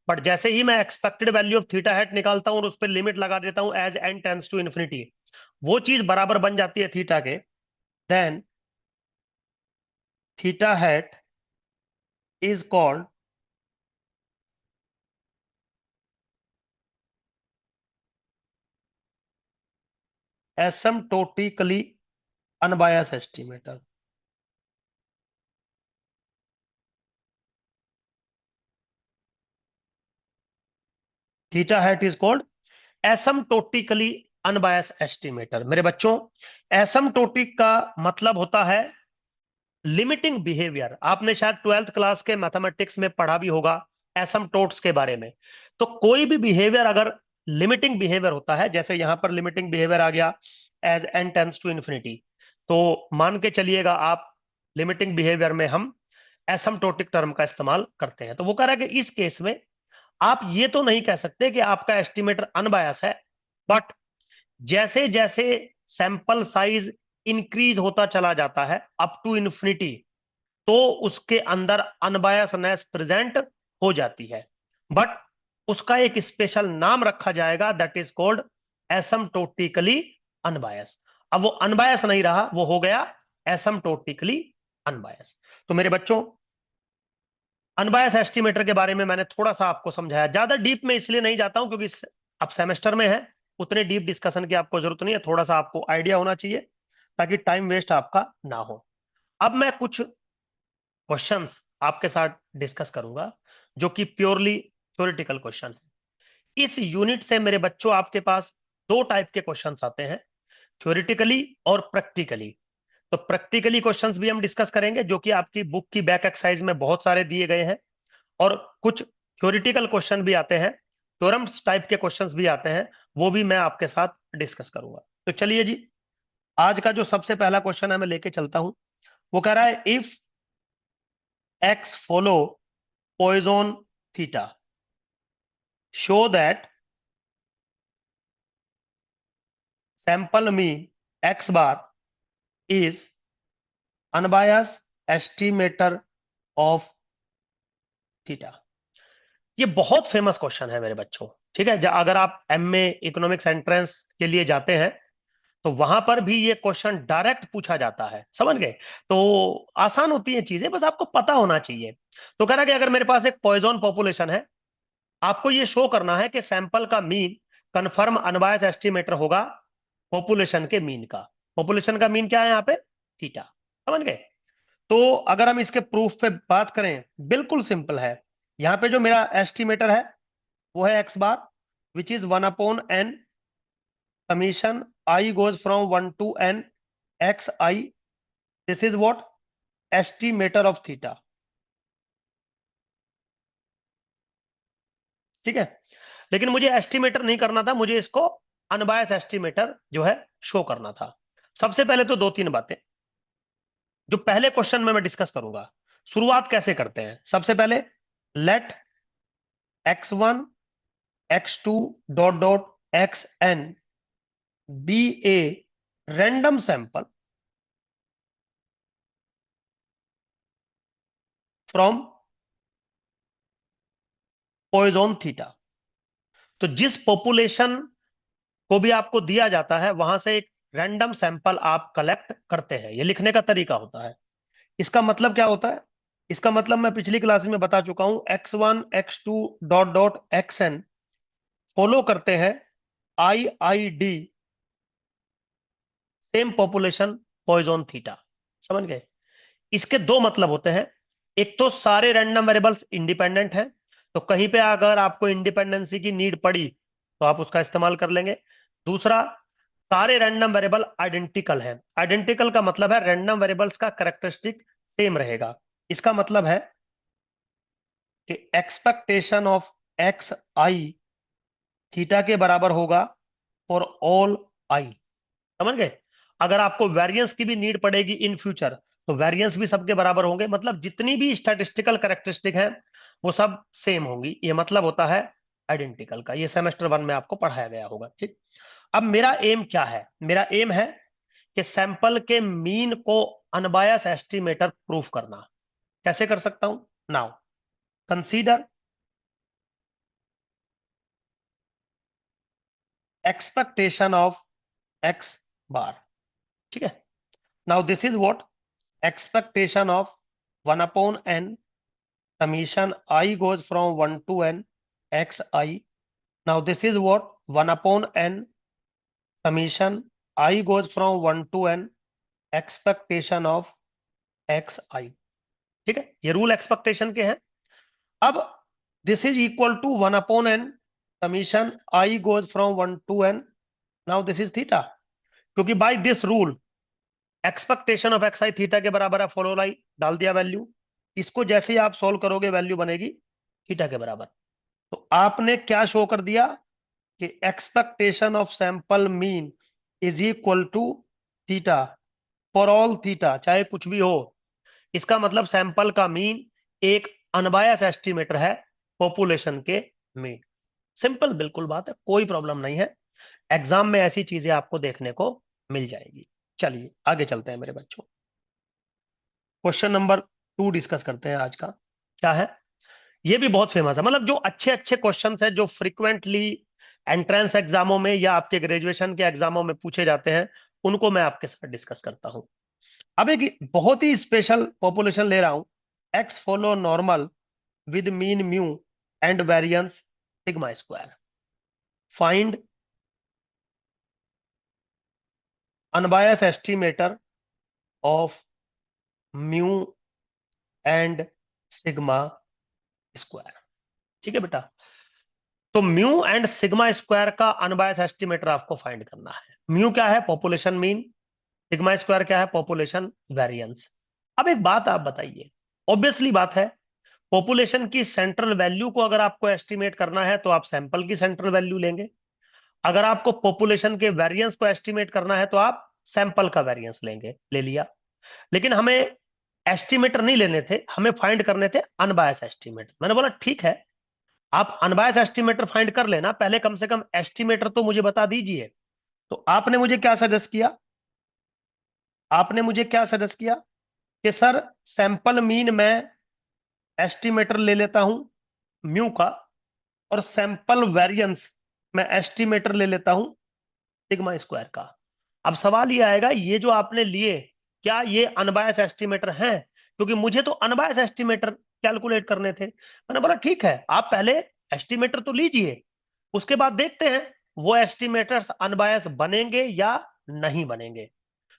बट जैसे ही मैं expected value of theta hat निकालता हूं और उस पर लिमिट लगा देता हूं as n tends to infinity, वो चीज बराबर बन जाती है थीटा के, then theta hat is called asymptotically unbias estimator. Theta hat is called asymptotically unbias estimator. मेरे बच्चों, एसिम्प्टोटिक का मतलब होता है लिमिटिंग बिहेवियर। आपने शायद 12th क्लास के मैथमेटिक्स में पढ़ा भी होगा एसिम्प्टोट्स के बारे में। तो कोई भी बिहेवियर अगर लिमिटिंग बिहेवियर होता है, जैसे यहां पर लिमिटिंग बिहेवियर आ गया as n tends to infinity, तो मान के चलिएगा आप लिमिटिंग बिहेवियर में हम एसिम्प्टोटिक टर्म का इस्तेमाल करते हैं। तो वो कह रहा है कि इस केस में आप ये तो नहीं कह सकते कि आपका एस्टिमेटर अनबायस है, बट जैसे जैसे सैंपल साइज इंक्रीज होता चला जाता है अप टू इन्फिनिटी, तो उसके अंदर अनबायसनेस प्रेजेंट हो जाती है, बट उसका एक स्पेशल नाम रखा जाएगा, that is called asymptotically unbias. अब वो अनबायस नहीं रहा, वो हो गया एसिम्प्टोटिकली अनबायस। तो मेरे बच्चों, अनबायस एस्टिमेटर के बारे में मैंने थोड़ा सा आपको समझाया, ज्यादा डीप में इसलिए नहीं जाता हूं क्योंकि अब सेमेस्टर में है, उतने डीप डिस्कशन की आपको जरूरत नहीं है, थोड़ा सा आपको आइडिया होना चाहिए ताकि टाइम वेस्ट आपका ना हो। अब मैं कुछ क्वेश्चंस आपके साथ डिस्कस करूंगा जो कि प्योरली थ्योरेटिकल क्वेश्चन है। इस यूनिट से मेरे बच्चों आपके पास दो टाइप के क्वेश्चंस आते हैं, थ्योरेटिकली और प्रैक्टिकली। तो प्रैक्टिकली क्वेश्चंस भी हम डिस्कस करेंगे जो कि आपकी बुक की बैक एक्सरसाइज में बहुत सारे दिए गए हैं, और कुछ थ्योरेटिकल क्वेश्चन भी आते हैं, थ्योरम्स टाइप के क्वेश्चंस भी आते हैं, वो भी मैं आपके साथ डिस्कस करूंगा। तो चलिए जी, आज का जो सबसे पहला क्वेश्चन है मैं लेके चलता हूं। वो कह रहा है if x follow Poisson theta show that sample mean x bar is unbiased estimator of theta. ये बहुत फेमस क्वेश्चन है मेरे बच्चों। ठीक है, अगर आप एमए इकोनॉमिक्स एंट्रेंस के लिए जाते हैं तो वहां पर भी ये क्वेश्चन डायरेक्ट पूछा जाता है, समझ गए? तो आसान होती है चीजें, बस आपको पता होना चाहिए। तो कह रहा है कि अगर मेरे पास एक पॉइजन पॉपुलेशन है, आपको ये शो करना है कि सैंपल का मीन कंफर्म अनबायस एस्टिमेटर होगा पॉपुलेशन के मीन का। पॉपुलेशन का मीन क्या है यहाँ पे? थीटा। समझ गए? तो अगर हम इसके प्रूफ पे बात करें, बिल्कुल सिंपल है। यहाँ पे जो मेरा एस्टिमेटर है वो है x bar, which is 1/n summation I goes from 1 to n xi. This is what? Estimator of theta. ठीक है, लेकिन मुझे एस्टिमेटर नहीं करना था, मुझे इसको अनबायस एस्टिमेटर जो है शो करना था। सबसे पहले तो दो तीन बातें जो पहले क्वेश्चन में मैं डिस्कस करूंगा। शुरुआत कैसे करते हैं? सबसे पहले let x1 x2 dot dot xn be a random sample from Poisson theta. तो जिस पॉपुलेशन को भी आपको दिया जाता है वहां से एक रैंडम सैंपल आप कलेक्ट करते हैं, ये लिखने का तरीका होता है। इसका मतलब क्या होता है? इसका मतलब मैं पिछली क्लास में बता चुका हूं, x1 x2 dot dot xn follow करते हैं IID same population Poisson theta. समझ गए? इसके दो मतलब होते हैं। एक तो सारे रैंडम वेरिएबल्स इंडिपेंडेंट हैं, तो कहीं पे अगर आपको इंडिपेंडेंसी की नीड पड़ी तो आप उसका इस्तेमाल कर लेंगे। दूसरा, सारे रैंडम वेरिएबल आइडेंटिकल हैं। आइडेंटिकल का मतलब है रैंडम वेरिएबल्स का कैरेक्टरिस्टिक सेम रहेगा। इसका मतलब है कि expectation of x i theta के बराबर होगा फॉर ऑल आई। समझ गए? अगर आपको वेरिएंस की भी नीड पड़ेगी इन फ्यूचर, तो वेरिएंस भी सबके बराबर होंगे। मतलब जितनी भी स्टैटिस्टिकल कैरेक्टरिस्टिक हैं वो सब सेम होंगी। ये मतलब होता है आइडेंटिकल का। ये सेमेस्टर 1 में आपको पढ़ाया गया होगा। ठीक। अब मेरा एम क्या है? मेरा एम है कि सैंपल के मीन को अनबायस एस्टिमेटर प्रूफ करना। कैसे कर सकता हूं? Now consider expectation of x bar. ठीक है। Now this is what expectation of 1 upon n summation I goes from 1 to n xi. Now this is what 1 upon n summation I goes from 1 to n expectation of xi. ठीक है, ये rule expectation के हैं। अब this is equal to 1 upon n summation I goes from 1 to n। Now this is theta, क्योंकि by this rule expectation of x i theta के बराबर है फॉलो लाई, डाल दिया वैल्यू। इसको जैसे ही आप सोल्व करोगे वैल्यू बनेगी थीटा के बराबर। तो आपने क्या शो कर दिया कि expectation of sample mean is equal to theta for all theta, चाहे कुछ भी हो। इसका मतलब सैंपल का मीन एक अनबायस एस्टिमेटर है पॉपुलेशन के मीन। सिंपल बिल्कुल बात है, कोई प्रॉब्लम नहीं है। एग्जाम में ऐसी चीजें आपको देखने को मिल जाएगी। चलिए आगे चलते हैं मेरे बच्चों। क्वेश्चन नंबर 2 डिस्कस करते हैं आज का। क्या है? ये भी बहुत फेमस है। मतलब जो अच्छे अच्छे क्वेश्चंस हैं जो फ्रीक्वेंटली एंट्रेंस एग्जामों में या आपके ग्रेजुएशन के एग्जामों में पूछे जाते हैं, उनको मैं आपके साथ डिस्कस करता हूं। अब एक बहुत ही स्पेशल पॉपुलेशन ले रहा हूं। X follow normal with mean mu and variance sigma square. Find unbias estimator of mu and sigma square. ठीक है बेटा, तो म्यू एंड सिग्मा स्क्वायर का अनबायस एस्टिमेटर आपको फाइंड करना है। म्यू क्या है? Population mean. सिग्मा स्क्वायर क्या है? Population variance. अब एक बात आप बताइए, ऑब्वियसली बात है, पॉपुलेशन की सेंट्रल वैल्यू को अगर आपको एस्टिमेट करना है तो आप सैंपल की सेंट्रल वैल्यू लेंगे। अगर आपको पॉपुलेशन के वेरिएंस को एस्टिमेट करना है तो आप सैंपल का वेरिएंस लेंगे। ले लिया। लेकिन हमें एस्टिमेटर नहीं लेने थे, हमें फाइंड करने थे अनबायस एस्टिमेटर। मैंने बोला ठीक है, आप अनबायस एस्टिमेटर फाइंड कर लेना, पहले कम से कम एस्टिमेटर तो मुझे बता दीजिए। तो आपने मुझे क्या सजेस्ट किया? आपने मुझे क्या सजेस्ट किया कि सर सैंपल मीन मैं एस्टिमेटर ले लेता हूं म्यू का, और सैंपल वेरिएंस मैं एस्टिमेटर ले लेता हूं सिग्मा स्क्वायर का। अब सवाल ये आएगा, ये जो आपने लिए क्या ये अनबायस एस्टिमेटर हैं? क्योंकि मुझे तो अनबायस एस्टिमेटर कैलकुलेट करने थे। मैंने बोला ठीक है, आप पहले एस्टिमेटर तो लीजिए, उसके बाद देखते हैं वो एस्टिमेटर्स अनबायस बनेंगे या नहीं बनेंगे।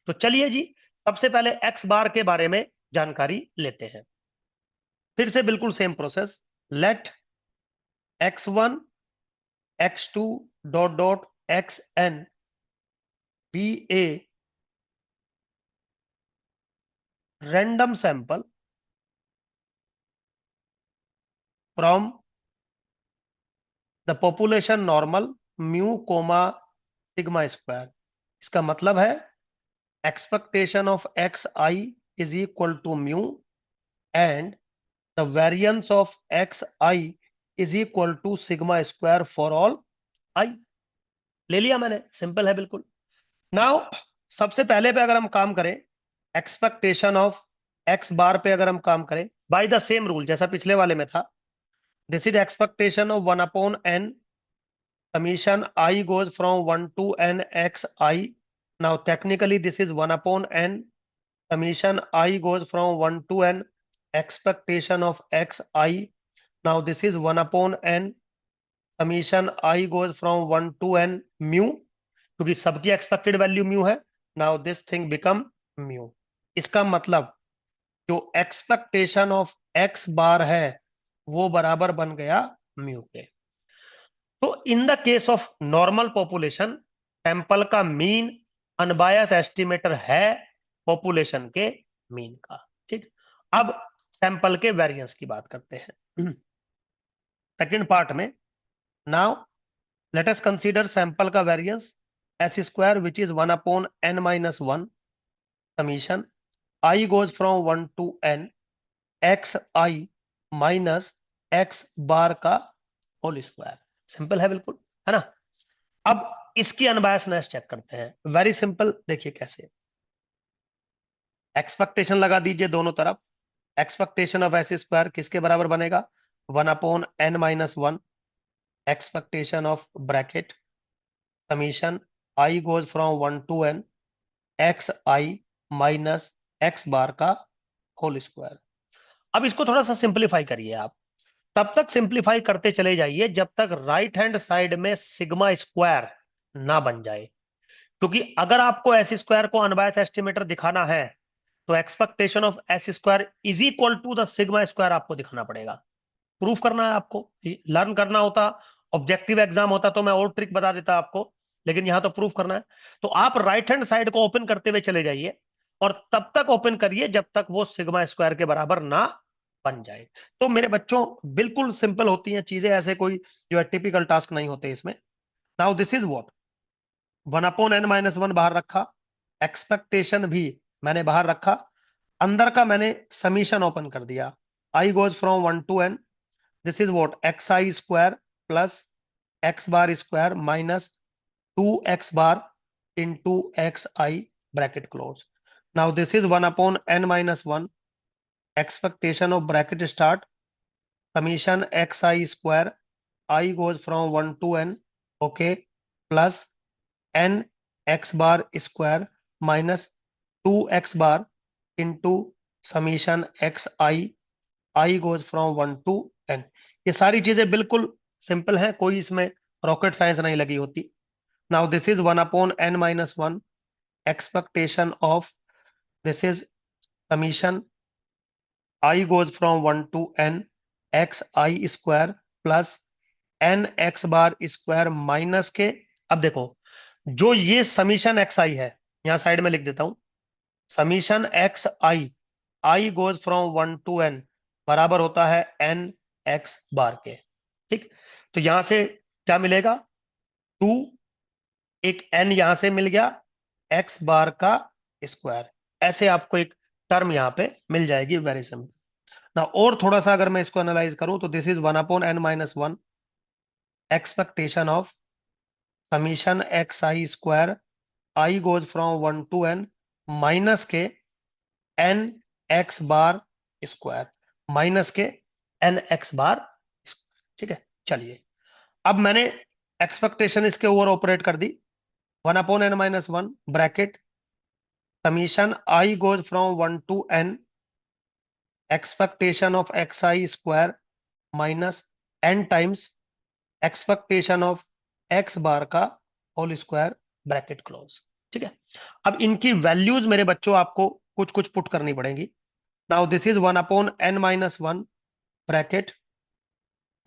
तो चलिए जी, सबसे पहले एक्स बार के बारे में जानकारी लेते हैं। फिर से बिल्कुल same process. Let x1 x2 dot dot xn be a random sample from the population normal mu comma sigma square। इसका मतलब है expectation of xi is equal to mu and the variance of xi is equal to sigma square for all i। ले लिया मैंने, simple है बिल्कुल। Now सबसे पहले पे अगर हम काम करें, एक्सपेक्टेशन ऑफ एक्स बार पे अगर हम काम करें बाय द सेम रूल जैसा पिछले वाले में था, this is expectation of 1 upon n summation I goes from 1 to n xi। Now technically this is 1 upon n summation I goes from 1 to n expectation of xi। Now this is 1 upon n summation i goes from 1 to n mu, क्योंकि सबकी expected value mu है। Now this thing become mu. इसका मतलब जो expectation of x बार है वो बराबर बन गया म्यू के। तो इन the case of normal population, sample का मीन अनबायस एस्टिमेटर है पॉपुलेशन के मीन का। ठीक। अब सैंपल के वेरिएंस की बात करते हैं सेकंड पार्ट में। Now let us consider sample का variance s square which is 1 upon n minus 1 summation i goes from 1 to n x i minus x bar का होल स्क्वायर। सिंपल है बिल्कुल, है ना। अब इसकी अनबायसनेस चेक करते हैं। वेरी सिंपल, देखिए कैसे। एक्सपेक्टेशन लगा दीजिए दोनों तरफ। एक्सपेक्टेशन ऑफ एस स्क्वायर किसके बराबर बनेगा? 1 upon n minus 1 expectation of bracket summation i goes from 1 to n x i minus x bar का होल स्क्वायर। अब इसको थोड़ा सा सिंप्लीफाई करिए आप। तब तक सिंप्लीफाई करते चले जाइए जब तक राइट हैंड साइड में सिग्मा स्क्वायर ना बन जाए, क्योंकि अगर आपको एस स्क्वायर को अनबायस एस्टिमेटर दिखाना है तो expectation of s square is equal to the sigma square आपको दिखाना पड़ेगा। प्रूफ करना है आपको, लर्न करना होता, ऑब्जेक्टिव एग्जाम होता तो मैं और ट्रिक बता देता आपको, लेकिन यहां तो प्रूफ करना है। तो आप राइट हैंड साइड को ओपन करते हुए चले जाइए और तब तक ओपन करिए जब तक वो सिग्मा स्क्वायर के बराबर ना बन जाए। तो मेरे बच्चों बिल्कुल सिंपल होती हैं चीजें, ऐसे कोई जो है टिपिकल टास्क नहीं होते इसमें। Now this is what 1 upon n minus 1 बाहर रखा, एक्सपेक्टेशन भी मैंने बाहर रखा, अंदर का मैंने समीशन ओपन कर दिया। I goes from 1 to n, this is what x i square plus x bar square minus 2x bar into x i bracket close. Now this is 1 upon n minus 1 expectation of bracket start summation x i square i goes from 1 to n okay plus n x bar square minus 2x bar into summation x i goes from 1 to n। ये सारी चीजें बिल्कुल simple हैं, कोई इसमें rocket science नहीं लगी होती। Now this is 1 upon n minus 1 expectation of this is summation i goes from 1 to n x i square plus n x bar square minus के। अब देखो जो ये समीशन एक्स आई है, यहां साइड में लिख देता हूं, summation x i i goes from 1 to n बराबर होता है n एक्स बार के। ठीक। तो यहां से क्या मिलेगा? 2, एक n यहां से मिल गया, एक्स बार का स्क्वायर, ऐसे आपको एक टर्म यहां पे मिल जाएगी। वेरी सिंपल ना। और थोड़ा सा अगर मैं इसको एनालाइज करूं तो this is 1 upon n minus 1 expectation of summation x i square i goes from 1 to n minus के n x bar square minus के n एक्स बार। ठीक है, चलिए अब मैंने एक्सपेक्टेशन इसके ऊपर ऑपरेट कर दी। 1 upon n minus 1 bracket summation i goes from 1 to n expectation of x i square minus n times expectation of x bar का होल स्क्वायर ब्रैकेट क्लोज। ठीक है। अब इनकी वैल्यूज मेरे बच्चों आपको कुछ कुछ पुट करनी पड़ेंगी। Now this is 1 upon n minus 1 bracket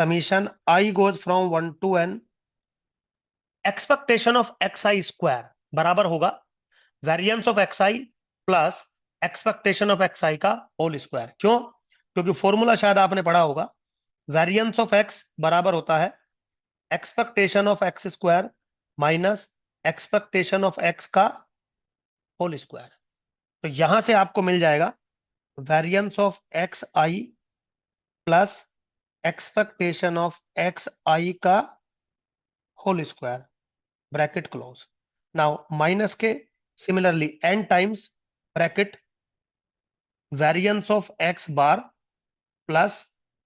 summation i goes from 1 to n expectation of x i square बराबर होगा variance of x i plus expectation of x i का होल स्क्वायर। क्यों? क्योंकि फॉर्मूला शायद आपने पढ़ा होगा, वेरिएंस ऑफ एक्स बराबर होता है expectation of x square minus expectation of x का होल स्क्वायर। तो यहां से आपको मिल जाएगा variance of x i plus expectation of x i का whole square bracket close. Now minus के similarly n times bracket variance of x bar plus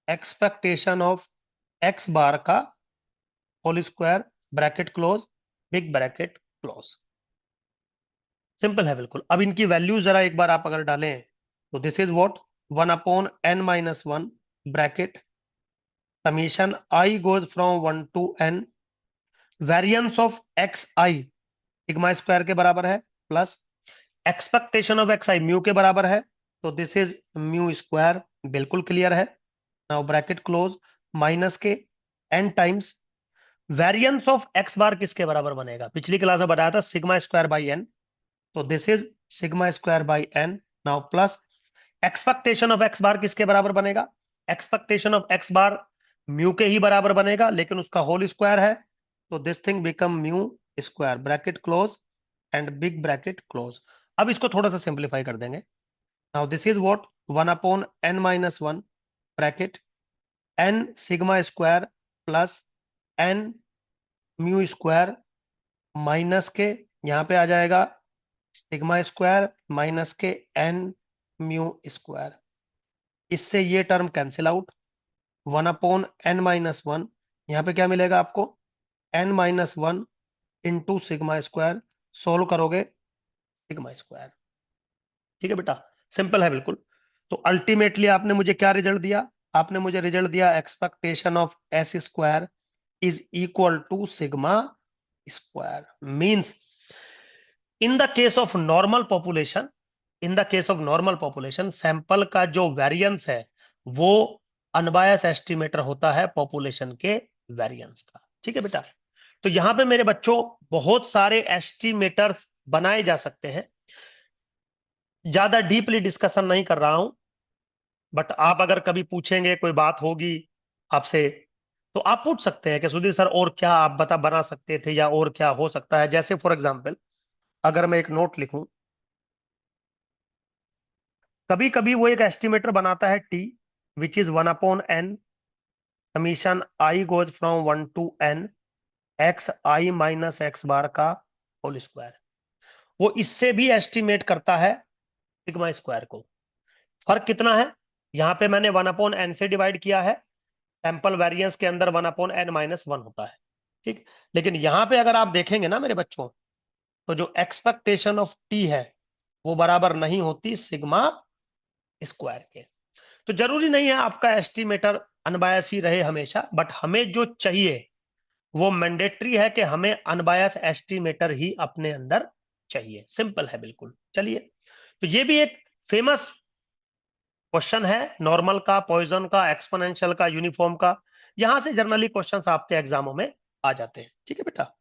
expectation of x bar का whole square bracket close big bracket close. Simple है बिल्कुल। अब इनकी value जरा एक बार आप अगर डालें तो this is what 1 upon n minus 1 bracket summation i goes from 1 to n, variance of x i sigma square के बराबर है, plus expectation of x i mu के बराबर है, तो दिस इज म्यू स्क्वायर, बिल्कुल क्लियर है। नाउ ब्रैकेट क्लोज, माइनस के n times variance of x bar किसके बराबर बनेगा, पिछली क्लास में बताया था सिग्मा स्क्वायर बाई एन, तो this is sigma square by n. Now plus expectation of x bar किसके बराबर बनेगा, expectation of x bar mu के ही बराबर बनेगा, लेकिन उसका होल स्क्वायर है, तो this thing become mu square, bracket close and big bracket close. अब इसको थोड़ा सा सिंप्लीफाई कर देंगे। Now this is what, 1/n-1 bracket n sigma square plus n mu square minus के, यहां पे आ जाएगा सिग्मा स्क्वायर माइनस के n म्यू स्क्वायर, इससे ये टर्म कैंसिल आउट, 1/n-1, यहाँ पे क्या मिलेगा आपको, n-1 into sigma square, solve करोगे सिग्मा स्क्वायर। ठीक है बेटा, सिंपल है बिल्कुल। तो अल्टीमेटली आपने मुझे क्या रिजल्ट दिया, आपने मुझे रिजल्ट दिया expectation of s square is equal to sigma square. Means in the case of normal population, in the case of normal population sample का जो वेरिएंस है वो अनबायस एस्टिमेटर होता है पॉपुलेशन के वेरिएंस का। ठीक है बेटा, तो यहां पे मेरे बच्चों बहुत सारे एस्टिमेटर्स बनाए जा सकते हैं, ज्यादा डीपली डिस्कशन नहीं कर रहा हूं, बट आप अगर कभी पूछेंगे, कोई बात होगी आपसे, तो आप पूछ सकते हैं कि सुधीर सर और क्या आप बना सकते थे या और क्या हो सकता है। जैसे फॉर एग्जांपल अगर मैं एक नोट लिखूं, कभी कभी वो एक एस्टिमेटर बनाता है t which is 1/n, summation i goes from 1 to n x i minus x bar का होल स्क्वायर। वो इससे भी एस्टिमेट करता है सिग्मा स्क्वायर को। फर्क कितना है, यहां पे मैंने 1/n से डिवाइड किया है, सैंपल वेरिएंस के अंदर 1/n-1 होता है। ठीक, लेकिन यहां पे अगर आप देखेंगे ना मेरे बच्चों, तो जो एक्सपेक्टेशन ऑफ टी है वो बराबर नहीं होती सिग्मा स्क्वायर के। तो जरूरी नहीं है आपका एस्टिमेटर अनबायस ही रहे हमेशा, बट हमें जो चाहिए वो मैंडेटरी है कि हमें अनबायस एस्टिमेटर ही अपने अंदर चाहिए। सिंपल है बिल्कुल। चलिए, तो ये भी एक फेमस क्वेश्चन है, नॉर्मल का, पॉइजन का, एक्सपोनेंशियल का, यूनिफॉर्म का, यहां से जनरली क्वेश्चंस आपके एग्जामों में आ जाते हैं। ठीक है बेटा,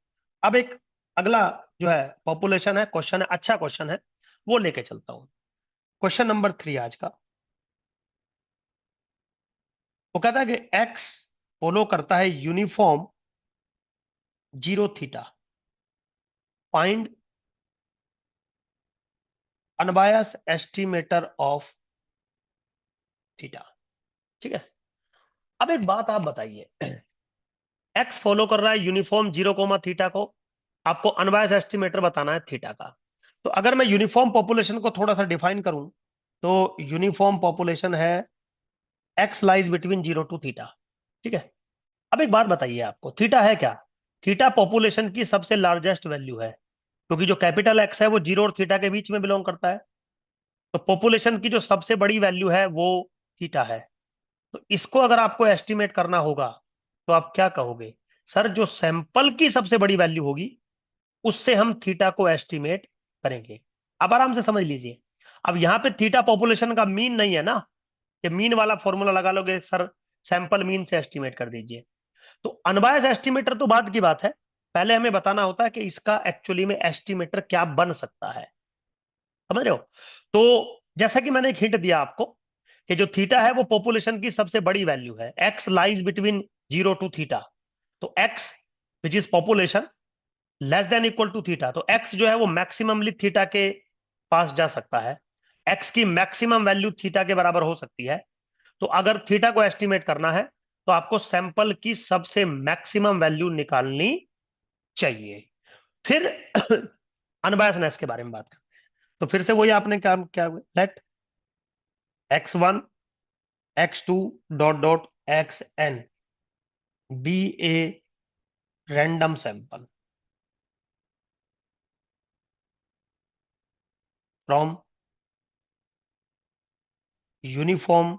अब एक अगला जो है पॉपुलेशन है, क्वेश्चन है, अच्छा क्वेश्चन है, वो लेके चलता हूं। क्वेश्चन नंबर 3 आज का, वो कहता है कि एक्स फॉलो करता है uniform 0 theta, find unbias estimator of theta. ठीक है, अब एक बात आप बताइए, एक्स फॉलो कर रहा है यूनिफॉर्म 0 थीटा को, आपको अनबायस एस्टिमेटर बताना है थीटा का। तो अगर मैं यूनिफॉर्म पॉपुलेशन को थोड़ा सा डिफाइन करूं, तो यूनिफॉर्म पॉपुलेशन है x lies between 0 to theta. ठीक है, अब एक बात बताइए, आपको थीटा है क्या, थीटा पॉपुलेशन की सबसे लार्जेस्ट वैल्यू है, क्योंकि जो कैपिटल एक्स है वो 0 और थीटा के बीच में बिलोंग करता है। तो पॉपुलेशन की जो सबसे बड़ी वैल्यू है वो थीटा है। तो इसको अगर आपको एस्टिमेट करना होगा तो आप क्या कहोगे, सर जो सैंपल की सबसे बड़ी वैल्यू होगी उससे हम थीटा को एस्टिमेट करेंगे। अब आराम से समझ लीजिए, अब यहां पे थीटा पॉपुलेशन का मीन नहीं है ना, कि मीन वाला फॉर्मूला लगा लोगे सर, सैंपल मीन से एस्टिमेट कर दीजिए। तो अनबायस एस्टिमेटर तो बाद की बात है, पहले हमें बताना होता है कि इसका एक्चुअली में एस्टिमेटर क्या बन सकता है। समझ रहे हो, तो जैसा कि मैंने एक हिंट दिया आपको कि जो थीटा है वो पॉपुलेशन की सबसे बड़ी वैल्यू है, x lies between 0 to theta. तो x which is population less than equal to theta, तो एक्स जो है वो मैक्सिममली थीटा के पास जा सकता है, एक्स की मैक्सिमम वैल्यू थीटा के बराबर हो सकती है। तो अगर थीटा को एस्टिमेट करना है तो आपको सैंपल की सबसे मैक्सिमम वैल्यू निकालनी चाहिए। फिर अनबायसनेस के बारे में बात करते हैं। तो फिर से वही आपने क्या क्या let x1 x2 dot dot xn be a random sample from uniform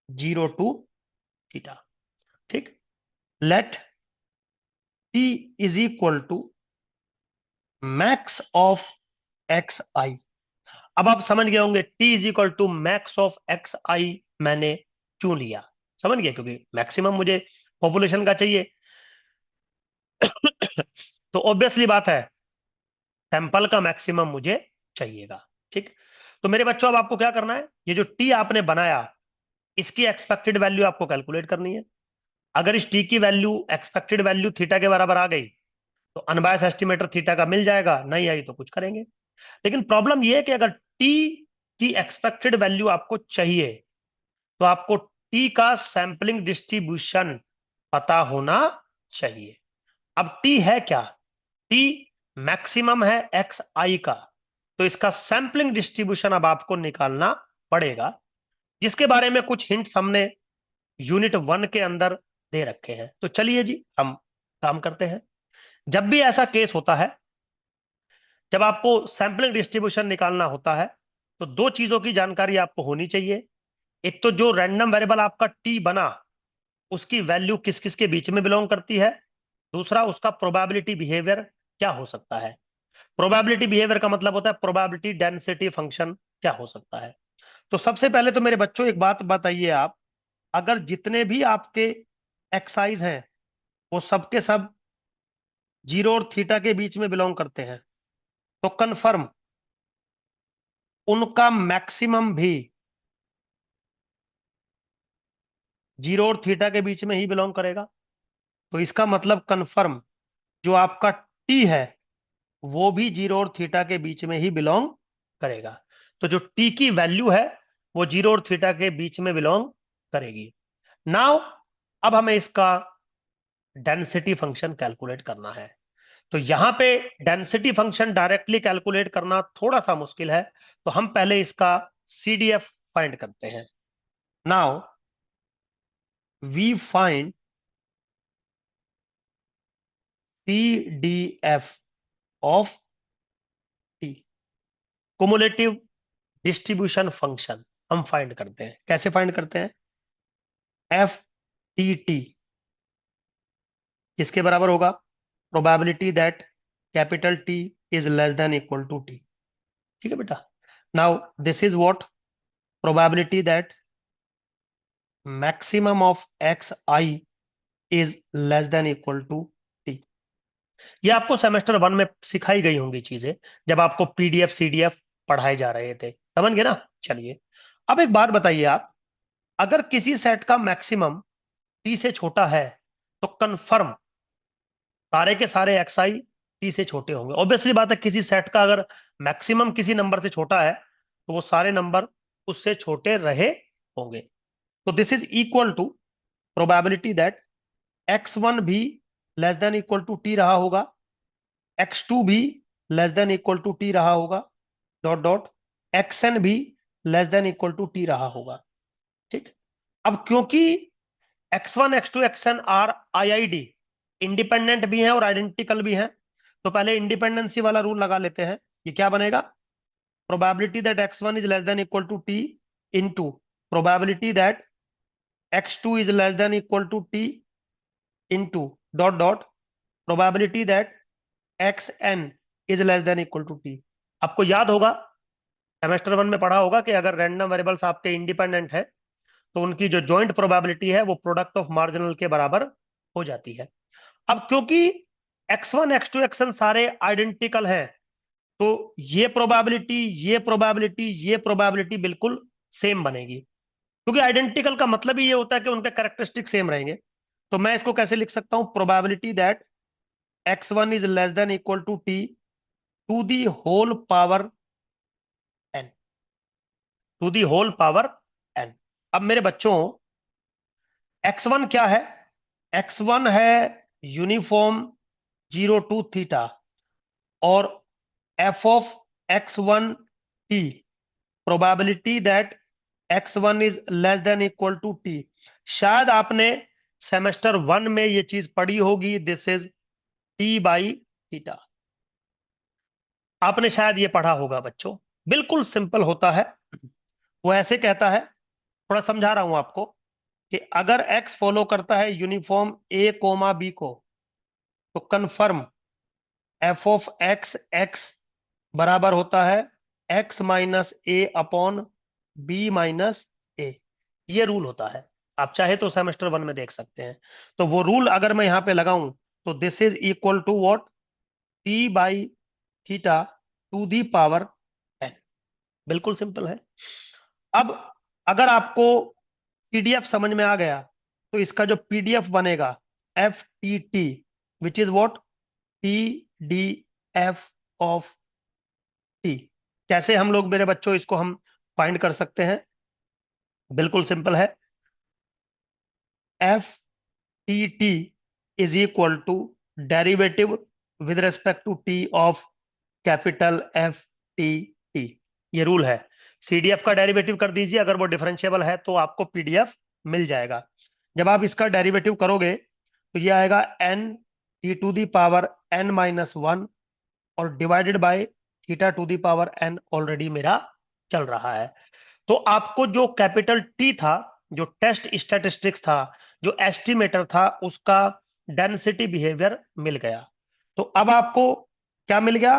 0 to theta. ठीक। Let t is equal to max of x i. अब आप समझ गए होंगे t is equal to max of x i मैंने क्यों लिया। समझ गए, क्योंकि मैक्सिमम मुझे पॉपुलेशन का चाहिए। तो ऑब्वियसली बात है, सैंपल का मैक्सिमम मुझे चाहिएगा। ठीक। तो मेरे बच्चों, अब आपको क्या करना है, ये जो टी आपने बनाया, इसकी एक्सपेक्टेड वैल्यू आपको कैलकुलेट करनी है। अगर इस टी की वैल्यू, एक्सपेक्टेड वैल्यू थीटा के बराबर आ गई, तो अनबायस एस्टिमेटर थीटा का मिल जाएगा, नहीं आई तो कुछ करेंगे। लेकिन प्रॉब्लम यह है कि अगर टी की एक्सपेक्टेड वैल्यू आपको चाहिए, तो आपको टी का सैंपलिंग डिस्ट्रीब्यूशन पता होना चाहिए। अब टी है क्या? टी मैक्सिमम है एक्स आई का, तो इसका सैंपलिंग डिस्ट्रीब्यूशन अब आपको निकालना पड़ेगा, जिसके बारे में कुछ हिंट्स हमने यूनिट 1 के अंदर दे रखे हैं। तो चलिए जी, हम काम करते हैं। जब भी ऐसा केस होता है, जब आपको सैंपलिंग डिस्ट्रीब्यूशन निकालना होता है, तो दो चीजों की जानकारी आपको होनी चाहिए। एक तो जो रैंडम वेरिएबल आपका टी बना, उसकी वैल्यू किस किस के बीच में बिलोंग करती है। दूसरा, उसका प्रोबेबिलिटी बिहेवियर क्या हो सकता है। प्रोबेबिलिटी बिहेवियर का मतलब होता है प्रोबेबिलिटी डेंसिटी फंक्शन क्या हो सकता है। तो सबसे पहले तो मेरे बच्चों एक बात बताइए आप, अगर जितने भी आपके एक्साइज हैं, वो सबके सब जीरो और थीटा के बीच में बिलोंग करते हैं, तो कंफर्म उनका मैक्सिमम भी जीरो और थीटा के बीच में ही बिलोंग करेगा। तो इसका मतलब कंफर्म जो आपका टी है, वो भी जीरो और थीटा के बीच में ही बिलोंग करेगा। तो जो टी की वैल्यू है, वो जीरो और थीटा के बीच में बिलोंग करेगी। नाउ, अब हमें इसका डेंसिटी फंक्शन कैलकुलेट करना है। तो यहां पे डेंसिटी फंक्शन डायरेक्टली कैलकुलेट करना थोड़ा सा मुश्किल है, तो हम पहले इसका सीडीएफ फाइंड करते हैं। Now we find CDF of T, cumulative distribution function हम फाइंड करते हैं। कैसे फाइंड करते हैं? एफ टी टी किसके बराबर होगा? Probability that capital T is less than equal to t. ठीक है बेटा। Now this is what? Probability that maximum of x i is less than equal to t. ये आपको सेमेस्टर 1 में सिखाई गई होंगी चीजें, जब आपको पीडीएफ सीडीएफ पढ़ाए जा रहे थे। समझ गए ना? चलिए, अब एक बात बताइए आप, अगर किसी सेट का मैक्सिमम टी से छोटा है, तो कंफर्म सारे के सारे एक्स आई टी से छोटे होंगे। ऑब्वियसली बात है, किसी सेट का अगर मैक्सिमम किसी नंबर से छोटा है, तो वो सारे नंबर उससे छोटे रहे होंगे। तो this is equal to probability that x1 भी less than equal to t रहा होगा, x2 भी less than equal to t रहा होगा, डॉट डॉट xn भी less than equal to t रहा होगा। ठीक। अब क्योंकि x1 x2 xn are IID independent भी हैं और आइडेंटिकल भी हैं, तो पहले इंडिपेंडेंसी वाला रूल लगा लेते हैं। ये क्या बनेगा? Probability that x1 is less than equal to t into probability that x2 is less than equal to t into dot dot probability that xn is less than equal to t. आपको याद होगा, semester 1 में पढ़ा होगा कि अगर random variables आपके independent है, तो उनकी जो जॉइंट प्रोबेबिलिटी है वो प्रोडक्ट ऑफ मार्जिनल के बराबर हो जाती है। अब क्योंकि x1 x2 xn सारे आइडेंटिकल हैं, तो ये प्रोबेबिलिटी बिल्कुल सेम बनेगी। क्योंकि आइडेंटिकल का मतलब ही ये होता है कि उनके कैरेक्टरिस्टिक सेम रहेंगे। तो मैं इसको कैसे लिख सकता हूं? Probability that x1 is less than equal to t to the whole power n, to the whole power n। अब मेरे बच्चों, x1 क्या है? x1 है यूनिफॉर्म जीरो टू थीटा, और f of x1 t, probability that x1 is less than equal to t. शायद आपने semester 1 में ये चीज पढ़ी होगी, this is t by theta. आपने शायद ये पढ़ा होगा बच्चों। बिल्कुल सिंपल होता है। वो ऐसे कहता है, थोड़ा समझा रहा हूं आपको। कि अगर x फॉलो करता है यूनिफॉर्म a कोमा b को, तो confirm f of x x बराबर होता है x माइनस ए अपॉन बी माइनस ए। ये रूल होता है। आप चाहे तो सेमेस्टर 1 में देख सकते हैं। तो वो रूल अगर मैं यहां पे लगाऊं, तो this is equal to what, t by theta to the power n. बिल्कुल सिंपल है। अब अगर आपको पीडीएफ समझ में आ गया, तो इसका जो पीडीएफ बनेगा, F t T, which is what, P D F of T. कैसे हम लोग मेरे बच्चों इसको हम फाइंड कर सकते हैं? बिल्कुल सिंपल है। F t t is equal to derivative with respect to t of capital f t t. ये रूल है। सीडीएफ का डेरिवेटिव कर दीजिए, अगर वो डिफरेंशिएबल है तो आपको पीडीएफ मिल जाएगा। जब आप इसका डेरिवेटिव करोगे, तो ये आएगा n t to the power n minus one, और divided by theta to the power n already मेरा चल रहा है। तो आपको जो कैपिटल टी था, जो टेस्ट स्टैटिस्टिक्स था, जो एस्टिमेटर था, उसका डेंसिटी बिहेवियर मिल गया। तो अब आपको क्या मिल गया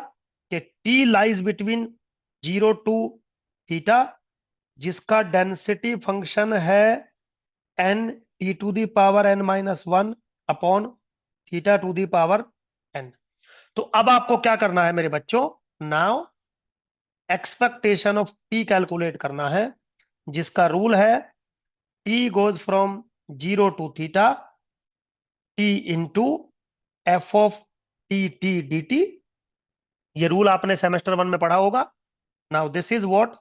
कि t lies between 0 to theta, जिसका डेंसिटी फंक्शन है n t to the power n minus one upon theta to the power n. तो अब आपको क्या करना है मेरे बच्चों? Now expectation of t calculate करना है, जिसका रूल है t goes from 0 to theta, t into f of t t d t. ये रूल आपने सेमेस्टर 1 में पढ़ा होगा। Now this is what,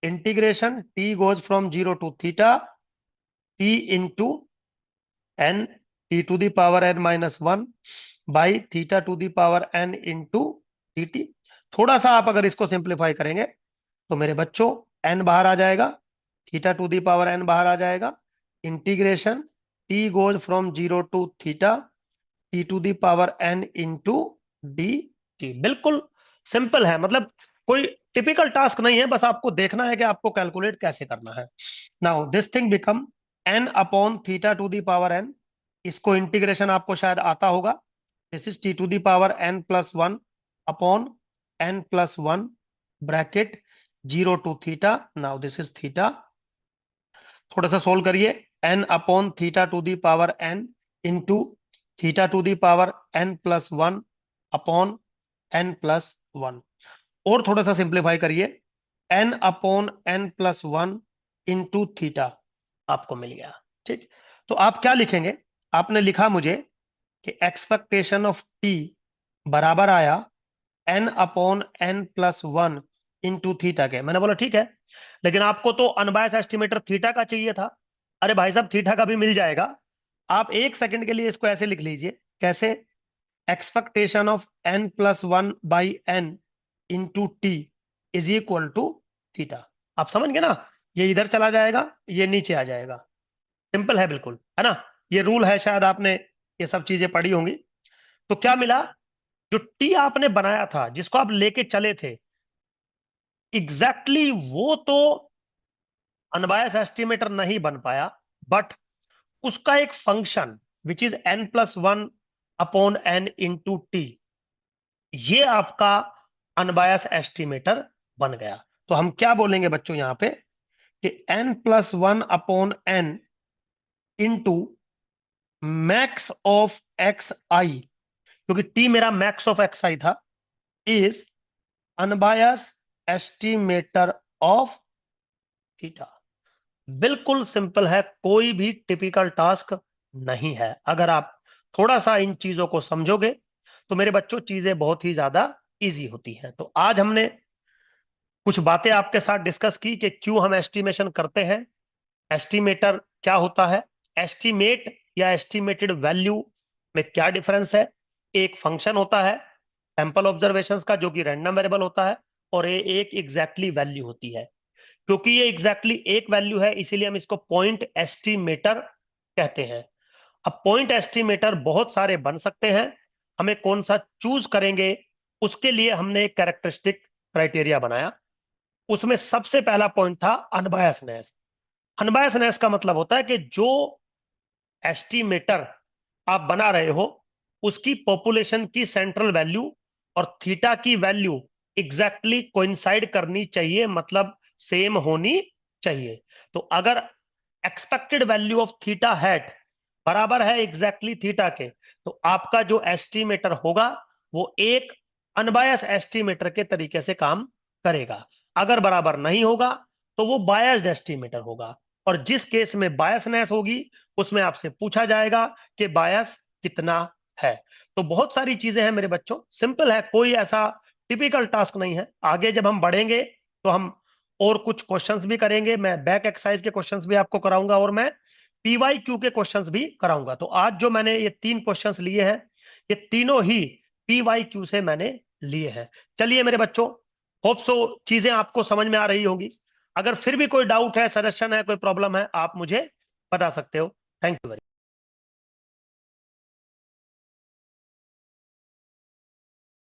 integration t goes from 0 to theta, t into n t to the power n minus one by theta to the power n into t t. थोड़ा सा आप अगर इसको simplify करेंगे, तो मेरे बच्चों एन बाहर आ जाएगा, theta to the power n बाहर आ जाएगा, integration t goes from 0 to theta, t to the power n into d t. बिल्कुल सिंपल है, मतलब कोई टिपिकल टास्क नहीं है, बस आपको देखना है कि आपको कैलकुलेट कैसे करना है। Now this thing become n upon theta to the power n. इसको इंटीग्रेशन आपको शायद आता होगा। This is t to the power n plus one upon n plus one, bracket 0 to theta. Now this is theta. थोड़ा सा solve करिए, n upon theta to the power n into theta to the power n plus one upon n plus one. और थोड़ा सा simplify करिए, n upon n plus one into theta, आपको मिल गया। ठीक। तो आप क्या लिखेंगे? आपने लिखा मुझे कि एक्सपेक्टेशन ऑफ टी बराबर आया n upon n plus one into theta के। मैंने बोला ठीक है, लेकिन आपको तो अनबायस एस्टिमेटर थीटा का चाहिए था। अरे भाई साहब, थीटा का भी मिल जाएगा। आप एक सेकंड के लिए इसको ऐसे लिख लीजिए। कैसे? Expectation of n plus one by n into t is equal to theta. आप समझ गए ना? ये इधर चला जाएगा, ये नीचे आ जाएगा। सिंपल है बिल्कुल, है ना? ये रूल है, शायद आपने ये सब चीजें पढ़ी होंगी। तो क्या मिला? जो टी आपने बनाया था, जिसको आप लेके चले थे, एग्जैक्टली वो तो अनबायस एस्टिमेटर नहीं बन पाया, बट उसका एक function which is n plus one upon n into t, ये आपका अनबायस एस्टिमेटर बन गया। तो हम क्या बोलेंगे बच्चों यहां पे कि n plus one upon n into max of x i, क्योंकि टी मेरा मैक्स ऑफ एक्स आई था, is unbiased estimator of theta. बिल्कुल सिंपल है, कोई भी टिपिकल टास्क नहीं है। अगर आप थोड़ा सा इन चीजों को समझोगे, तो मेरे बच्चों चीजें बहुत ही ज्यादा इजी होती हैं। तो आज हमने कुछ बातें आपके साथ डिस्कस की कि क्यों हम एस्टिमेशन करते हैं, एस्टिमेटर क्या होता है, एस्टिमेट या एस्टिमेटेड वैल्यू में क्या डिफरेंस है। एक फंक्शन होता है सैंपल ऑब्जर्वेशंस का, जो कि रैंडम वेरिएबल होता है, और ये एक एग्जैक्टली वैल्यू होती है। क्योंकि ये एग्जैक्टली एक वैल्यू है, इसीलिए हम इसको पॉइंट एस्टिमेटर कहते हैं। अब पॉइंट एस्टिमेटर बहुत सारे बन सकते हैं, हमें कौन सा चूज करेंगे, उसके लिए हमने एक कैरेक्टरिस्टिक क्राइटेरिया बनाया। उसमें सबसे पहला पॉइंट था अनबायसनेस। अनबायसनेस का मतलब होता है कि जो एस्टिमेटर आप बना रहे हो उसकी पॉपुलेशन की सेंट्रल वैल्यू और थीटा की वैल्यू एग्जैक्टली कोइंसाइड करनी चाहिए, मतलब सेम होनी चाहिए। तो अगर expected value of theta hat बराबर है एग्जैक्टली थीटा के, तो आपका जो एस्टिमेटर होगा वो एक अनबायस एस्टिमेटर के तरीके से काम करेगा। अगर बराबर नहीं होगा तो वो बायस्ड एस्टिमेटर होगा, और जिस केस में बायसनेस होगी उसमें आपसे पूछा जाएगा कि बायस कितना है। तो बहुत सारी चीजें हैं मेरे बच्चों, सिंपल है, कोई ऐसा टिपिकल टास्क नहीं है। आगे जब हम बढ़ेंगे तो हम और कुछ क्वेश्चंस भी करेंगे, मैं बैक एक्सरसाइज के क्वेश्चंस भी आपको कराऊंगा और मैं पीवाईक्यू के क्वेश्चंस भी कराऊंगा। तो आज जो मैंने ये 3 क्वेश्चंस लिए हैं, ये तीनों ही पीवाईक्यू से मैंने लिए हैं। चलिए मेरे बच्चों, होप सो चीजें आपको समझ में आ रही होंगी। अगर फिर भी कोई डाउट है, सजेशन है, कोई प्रॉब्लम है, आप मुझे बता सकते हो। Thank you.